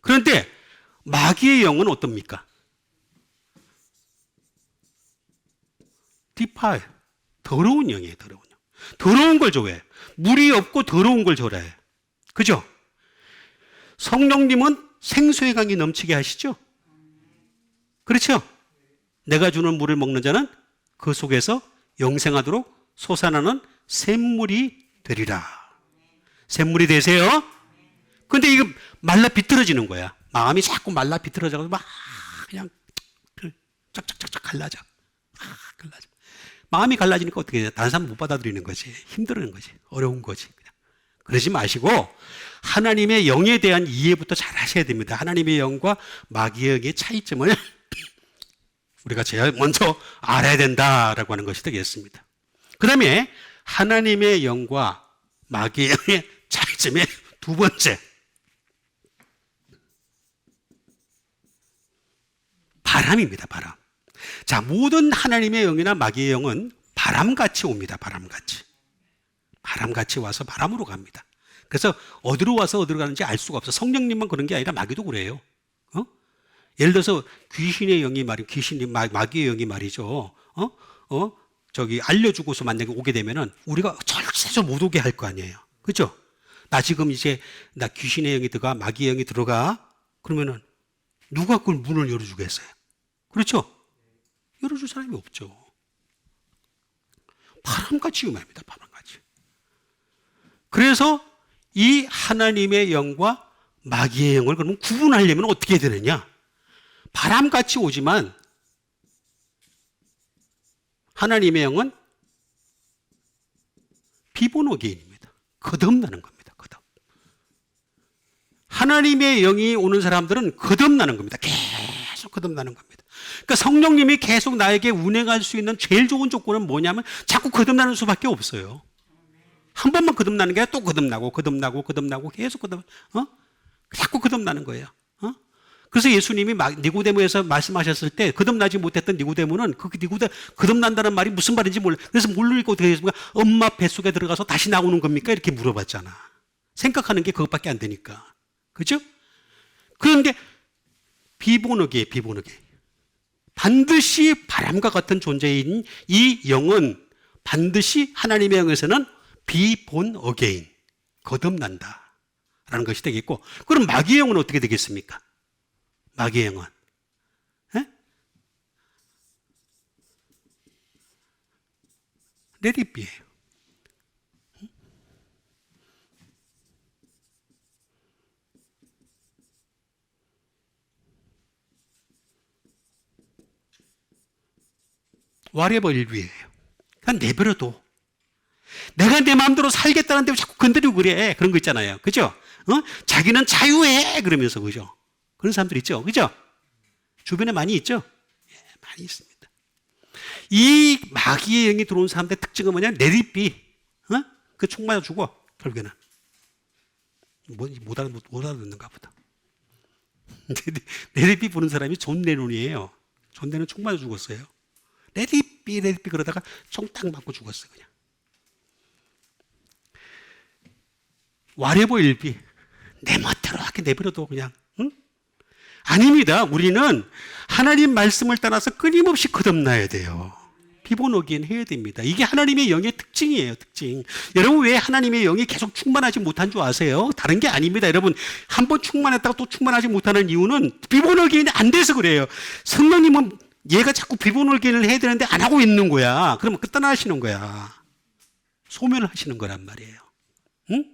그런데 마귀의 영은 어떻습니까? 디파이. 더러운 영이에요. 더러운 영. 더러운 걸 좋아해요. 물이 없고 더러운 걸 좋아해요. 그죠? 성령님은 생수의 강이 넘치게 하시죠? 그렇죠? 내가 주는 물을 먹는 자는 그 속에서 영생하도록 솟아나는 샘물이 되리라. 샘물이 되세요. 근데 이거 말라 비틀어지는 거야. 마음이 자꾸 말라 비틀어져서 막 그냥 쫙쫙쫙쫙 갈라져. 갈라져. 마음이 갈라지니까 어떻게 해? 다른 사람 못 받아들이는 거지. 힘들어하는 거지. 어려운 거지. 그냥. 그러지 마시고 하나님의 영에 대한 이해부터 잘 하셔야 됩니다. 하나님의 영과 마귀의 영의 차이점을 우리가 제일 먼저 알아야 된다라고 하는 것이 되겠습니다. 그 다음에 하나님의 영과 마귀의 영의 차이점의 두 번째, 바람입니다. 바람. 자, 모든 하나님의 영이나 마귀의 영은 바람같이 옵니다. 바람같이. 바람같이 와서 바람으로 갑니다. 그래서 어디로 와서 어디로 가는지 알 수가 없어. 성령님만 그런 게 아니라 마귀도 그래요. 예를 들어서 귀신의 영이 마귀의 영이 말이죠. 알려주고서 만약에 오게 되면은 우리가 절대로 못 오게 할 거 아니에요. 그죠? 나 지금 이제 나 귀신의 영이 들어가, 마귀의 영이 들어가. 그러면은 누가 그걸 문을 열어주겠어요? 그렇죠? 열어줄 사람이 없죠. 바람같이 위험합니다. 바람같이. 그래서 이 하나님의 영과 마귀의 영을 그러면 구분하려면 어떻게 해야 되느냐? 바람같이 오지만 하나님의 영은 비보노게인입니다. 거듭나는 겁니다. 거듭. 하나님의 영이 오는 사람들은 거듭나는 겁니다. 계속 거듭나는 겁니다. 그러니까 성령님이 계속 나에게 운행할 수 있는 제일 좋은 조건은 뭐냐면 자꾸 거듭나는 수밖에 없어요. 한 번만 거듭나는 게 아니라 또 거듭나고 계속 자꾸 거듭나는 거예요. 그래서 예수님이 니고데모에서 말씀하셨을 때 거듭나지 못했던 니고데모는 거듭난다는 말이 무슨 말인지 몰라. 그래서 뭘 읽고 어떻게 했습니까? 엄마 뱃속에 들어가서 다시 나오는 겁니까? 이렇게 물어봤잖아. 생각하는 게 그것밖에 안 되니까. 그죠? 그런데 비보너게 반드시 바람과 같은 존재인 이 영은 반드시 하나님의 영에서는 비본 어게인 거듭난다 라는 것이 되겠고, 그럼 마귀의 영은 어떻게 되겠습니까? 마귀의 영은 레디비예요. whatever will be예요. 그냥 내버려둬. 내가 내 마음대로 살겠다는데 자꾸 건드리고 그래. 그런 거 있잖아요. 그죠? 자기는 자유해. 그러면서, 그죠? 그런 사람들 있죠. 그죠? 주변에 많이 있죠? 예, 많이 있습니다. 이 마귀의 영이 들어온 사람들의 특징은 뭐냐? 내리비. 그 총 맞아 죽어. 결국에는. 못 알아듣는가 보다. 내리비 부는 사람이 존 레논이에요. 존 레논 총 맞아 죽었어요. 레디비 그러다가 총 딱 맞고 죽었어요. 그냥. 와레버 일비 내 멋대로 하게 내버려둬 그냥. 응? 아닙니다. 우리는 하나님 말씀을 따라서 끊임없이 거듭나야 돼요. 비번호기엔 해야 됩니다. 이게 하나님의 영의 특징이에요. 특징. 여러분 왜 하나님의 영이 계속 충만하지 못한 줄 아세요? 다른 게 아닙니다. 여러분 한 번 충만했다가 또 충만하지 못하는 이유는 비번호기엔이 안 돼서 그래요. 성령님은 얘가 자꾸 비번호기엔을 해야 되는데 안 하고 있는 거야. 그러면 끝단하시는 거야. 소멸을 하시는 거란 말이에요. 응?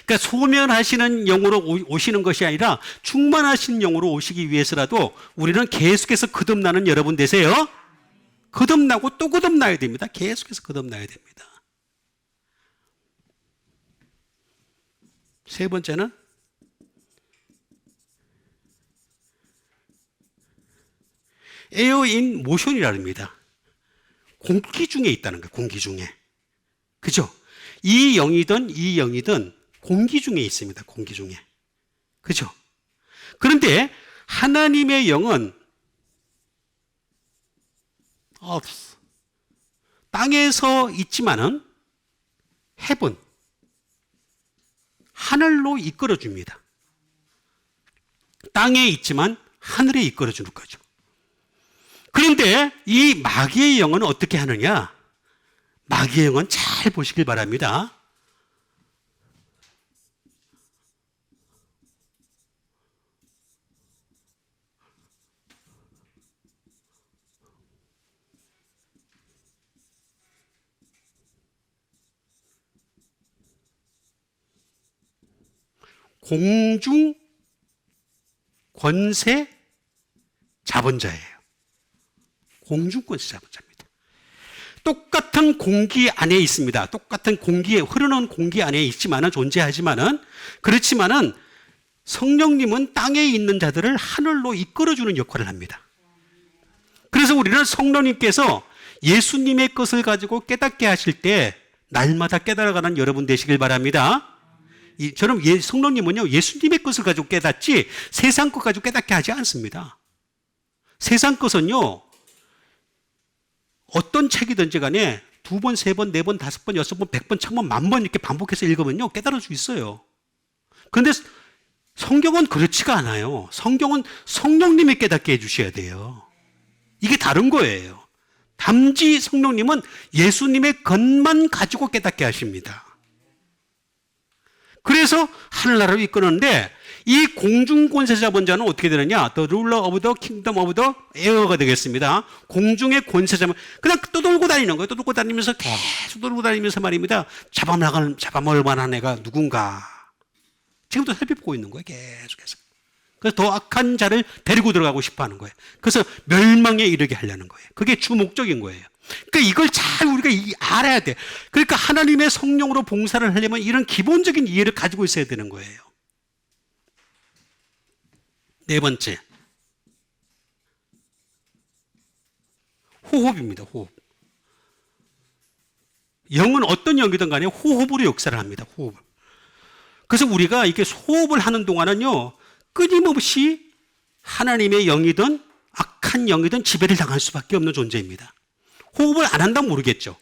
그러니까 소멸하시는 영으로 오시는 것이 아니라 충만하신 영으로 오시기 위해서라도 우리는 계속해서 거듭나는 여러분 되세요. 거듭나고 또 거듭나야 됩니다. 계속해서 거듭나야 됩니다. 세 번째는 에어 인 모션이라 합니다. 공기 중에 있다는 거예요. 공기 중에. 그죠? 이 영이든 공기 중에 있습니다. 공기 중에. 그죠? 그런데 하나님의 영은 땅에서 있지만은 헤븐, 하늘로 이끌어 줍니다. 땅에 있지만 하늘에 이끌어 주는 거죠. 그런데 이 마귀의 영은 어떻게 하느냐? 마귀의 영은 잘 보시길 바랍니다. 공중 권세 자본자예요. 공중 권세 자본자입니다. 똑같은 공기 안에 있습니다. 똑같은 공기에 흐르는 공기 안에 있지만은 존재하지만은 그렇지만은 성령님은 땅에 있는 자들을 하늘로 이끌어주는 역할을 합니다. 그래서 우리는 성령님께서 예수님의 것을 가지고 깨닫게 하실 때 날마다 깨달아가는 여러분 되시길 바랍니다. 저는 성령님은요 예수님의 것을 가지고 깨닫지 세상 것 가지고 깨닫게 하지 않습니다. 세상 것은요 어떤 책이든지 간에 2번, 3번, 4번, 5번, 6번, 100번, 1000번, 10,000번 이렇게 반복해서 읽으면요 깨달을 수 있어요. 그런데 성경은 그렇지가 않아요. 성경은 성령님이 깨닫게 해주셔야 돼요. 이게 다른 거예요. 단지 성령님은 예수님의 것만 가지고 깨닫게 하십니다. 그래서 하늘나라로 이끄는데 이 공중권세자본자는 어떻게 되느냐? The ruler of the kingdom of the air가 되겠습니다. 공중의 권세자본 그냥 떠돌고 다니는 거예요. 떠돌고 다니면서 계속 돌고 다니면서 말입니다. 잡아먹을 만한 애가 누군가 지금도 살펴보고 있는 거예요. 계속해서. 그래서 더 악한 자를 데리고 들어가고 싶어 하는 거예요. 그래서 멸망에 이르게 하려는 거예요. 그게 주 목적인 거예요. 그러니까 이걸 잘 우리가 알아야 돼. 그러니까 하나님의 성령으로 봉사를 하려면 이런 기본적인 이해를 가지고 있어야 되는 거예요. 네 번째. 호흡입니다. 호흡. 영은 어떤 영이든 간에 호흡으로 역사를 합니다. 호흡. 그래서 우리가 이렇게 호흡을 하는 동안은요, 끊임없이 하나님의 영이든 악한 영이든 지배를 당할 수밖에 없는 존재입니다. 호흡을 안 한다면 모르겠죠.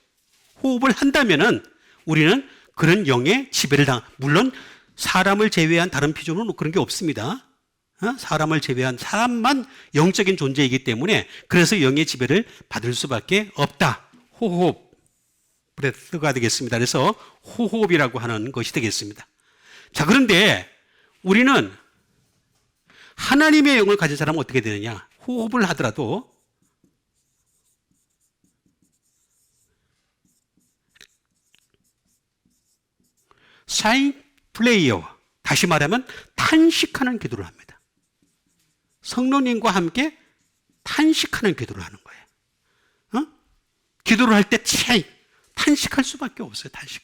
호흡을 한다면은 우리는 그런 영의 지배를 물론 사람을 제외한 다른 피조물은 그런 게 없습니다. 사람을 제외한 사람만 영적인 존재이기 때문에 그래서 영의 지배를 받을 수밖에 없다. 호흡, 브레스가 되겠습니다. 그래서 호흡이라고 하는 것이 되겠습니다. 자, 그런데 우리는 하나님의 영을 가진 사람은 어떻게 되느냐? 호흡을 하더라도 사인 플레이어, 다시 말하면 탄식하는 기도를 합니다. 성령님과 함께 탄식하는 기도를 하는 거예요. 기도를 할 때 탄식할 수밖에 없어요. 탄식.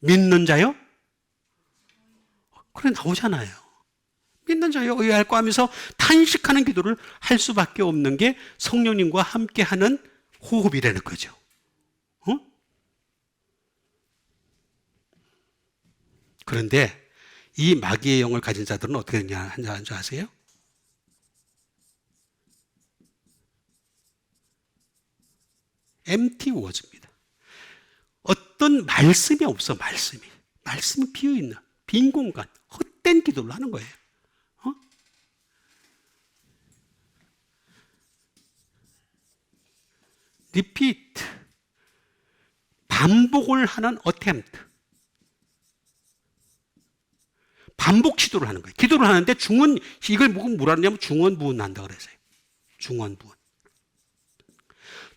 믿는 자요? 그래 나오잖아요. 믿는 자요 의할 거 하면서 탄식하는 기도를 할 수밖에 없는 게 성령님과 함께하는 호흡이라는 거죠. 그런데 이 마귀의 영을 가진 자들은 어떻게 하는 줄 아세요? empty words입니다. 어떤 말씀이 없어. 말씀이 비어있는 빈 공간, 헛된 기도를 하는 거예요. repeat. 반복을 하는 attempt. 반복 시도를 하는 거예요. 기도를 하는데 이걸 뭐라 하냐면 중언부언 한다 그랬어요.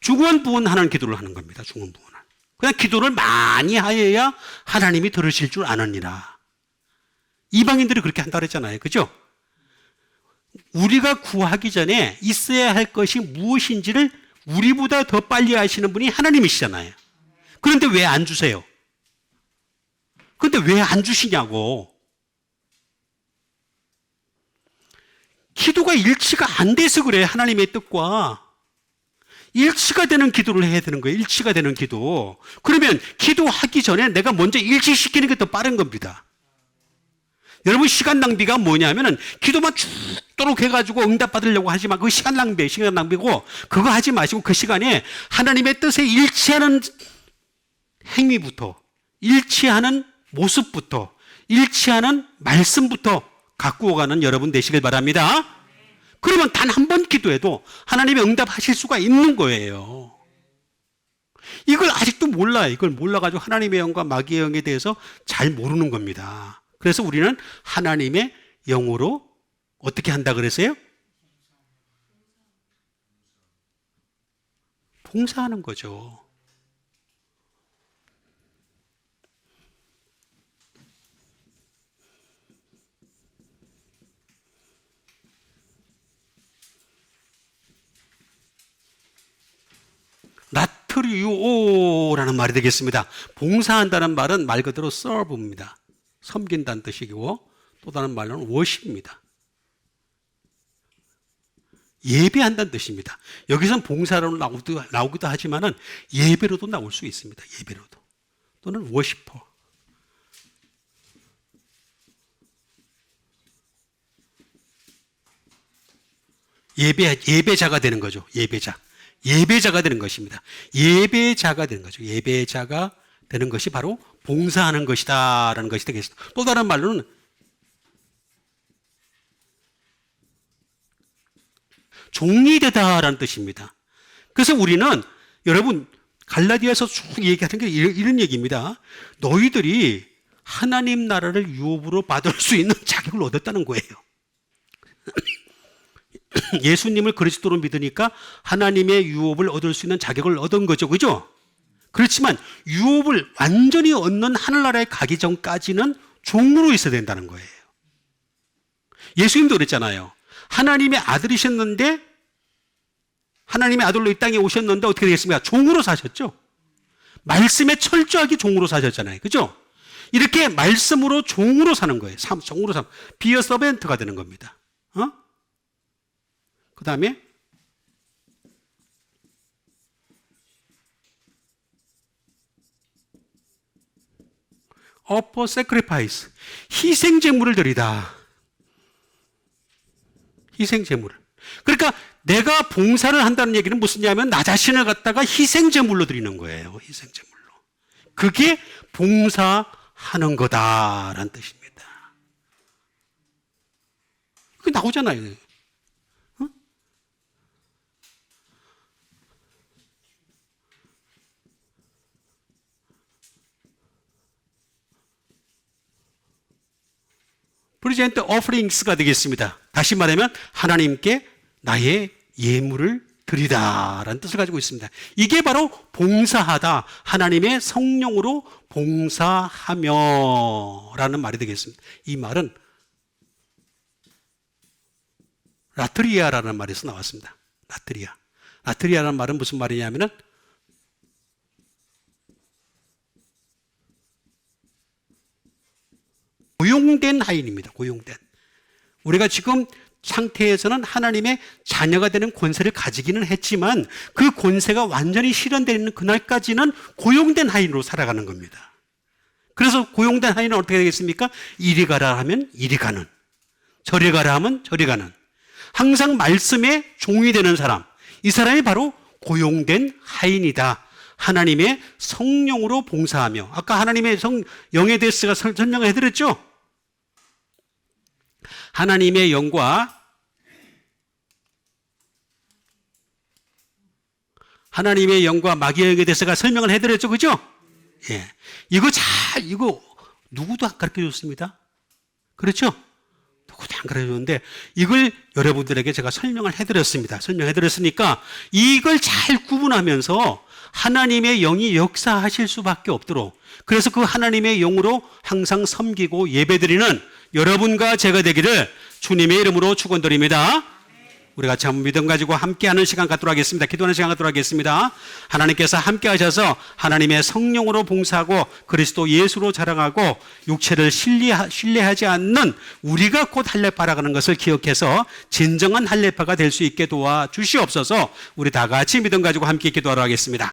중언부언 하는 기도를 하는 겁니다. 중언부언. 그냥 기도를 많이 하여야 하나님이 들으실 줄 아느니라. 이방인들이 그렇게 한다 그랬잖아요. 그죠? 우리가 구하기 전에 있어야 할 것이 무엇인지를 우리보다 더 빨리 아시는 분이 하나님이시잖아요. 그런데 왜 안 주세요? 그런데 왜 안 주시냐고. 기도가 일치가 안 돼서 그래. 하나님의 뜻과 일치가 되는 기도를 해야 되는 거예요. 일치가 되는 기도. 그러면 기도하기 전에 내가 먼저 일치시키는 게 더 빠른 겁니다. 여러분, 시간 낭비가 뭐냐면은 기도만 죽도록 해가지고 응답 받으려고 하지 마. 그거 시간 낭비고 그거 하지 마시고 그 시간에 하나님의 뜻에 일치하는 행위부터, 일치하는 모습부터, 일치하는 말씀부터 갖고 오가는 여러분 되시길 바랍니다. 그러면 단 한 번 기도해도 하나님의 응답하실 수가 있는 거예요. 이걸 아직도 몰라요. 이걸 몰라가지고 하나님의 영과 마귀의 영에 대해서 잘 모르는 겁니다. 그래서 우리는 하나님의 영으로 어떻게 한다 그랬어요? 봉사하는 거죠. 나트리오라는 말이 되겠습니다. 봉사한다는 말은 말 그대로 serve입니다. 섬긴다는 뜻이고 또 다른 말로는 worship입니다. 예배한다는 뜻입니다. 여기서는 봉사로 나오기도 하지만은 예배로도 나올 수 있습니다. 예배로도. 또는 worshiper. 예배자가 되는 거죠. 예배자가 되는 것입니다. 예배자가 되는 거죠. 예배자가 되는 것이 바로 봉사하는 것이다라는 것이 되겠습니다. 또 다른 말로는 종이 되다라는 뜻입니다. 그래서 우리는 여러분 갈라디아서 쭉 얘기하는 게 이런 얘기입니다. 너희들이 하나님 나라를 유업으로 받을 수 있는 자격을 얻었다는 거예요. 예수님을 그리스도로 믿으니까 하나님의 유업을 얻을 수 있는 자격을 얻은 거죠. 그죠? 그렇지만 유업을 완전히 얻는 하늘나라에 가기 전까지는 종으로 있어야 된다는 거예요. 예수님도 그랬잖아요. 하나님의 아들이셨는데 하나님의 아들로 이 땅에 오셨는데 어떻게 되겠습니까? 종으로 사셨죠. 말씀에 철저하게 종으로 사셨잖아요. 그죠? 이렇게 말씀으로 종으로 사는 거예요. 종으로 사는 be a servant가 되는 겁니다. 그 다음에 offer sacrifice, 희생제물을 드리다. 희생제물을. 그러니까 내가 봉사를 한다는 얘기는 무슨냐면 나 자신을 갖다가 희생제물로 드리는 거예요. 희생제물로. 그게 봉사하는 거다라는 뜻입니다. 그게 나오잖아요. 프레젠트 오퍼링스가 되겠습니다. 다시 말하면 하나님께 나의 예물을 드리다라는 뜻을 가지고 있습니다. 이게 바로 봉사하다, 하나님의 성령으로 봉사하며라는 말이 되겠습니다. 이 말은 라트리아라는 말에서 나왔습니다. 라트리아라는 말은 무슨 말이냐면은 고용된 하인입니다. 고용된. 우리가 지금 상태에서는 하나님의 자녀가 되는 권세를 가지기는 했지만 그 권세가 완전히 실현되는 그날까지는 고용된 하인으로 살아가는 겁니다. 그래서 고용된 하인은 어떻게 되겠습니까? 이리 가라 하면 이리 가는, 저리 가라 하면 저리 가는, 항상 말씀에 종이 되는 사람, 이 사람이 바로 고용된 하인이다. 하나님의 성령으로 봉사하며, 아까 하나님의 영에 대해서 제가 설명을 해드렸죠? 하나님의 영과 하나님의 영과 마귀의 영에 대해서 설명을 해드렸죠. 그죠? 예. 이거 누구도 안 가르쳐 줬습니다. 그렇죠? 누구도 안 가르쳐 줬는데 이걸 여러분들에게 제가 설명을 해드렸습니다. 설명해드렸으니까 이걸 잘 구분하면서 하나님의 영이 역사하실 수밖에 없도록, 그래서 그 하나님의 영으로 항상 섬기고 예배드리는 여러분과 제가 되기를 주님의 이름으로 축원드립니다. 우리 같이 한번 믿음 가지고 함께하는 시간 갖도록 하겠습니다. 기도하는 시간 갖도록 하겠습니다. 하나님께서 함께 하셔서 하나님의 성령으로 봉사하고 그리스도 예수로 자랑하고 육체를 신뢰하지 않는 우리가 곧 할례파라는 것을 기억해서 진정한 할례파가 될 수 있게 도와주시옵소서. 우리 다 같이 믿음 가지고 함께 기도하러 하겠습니다.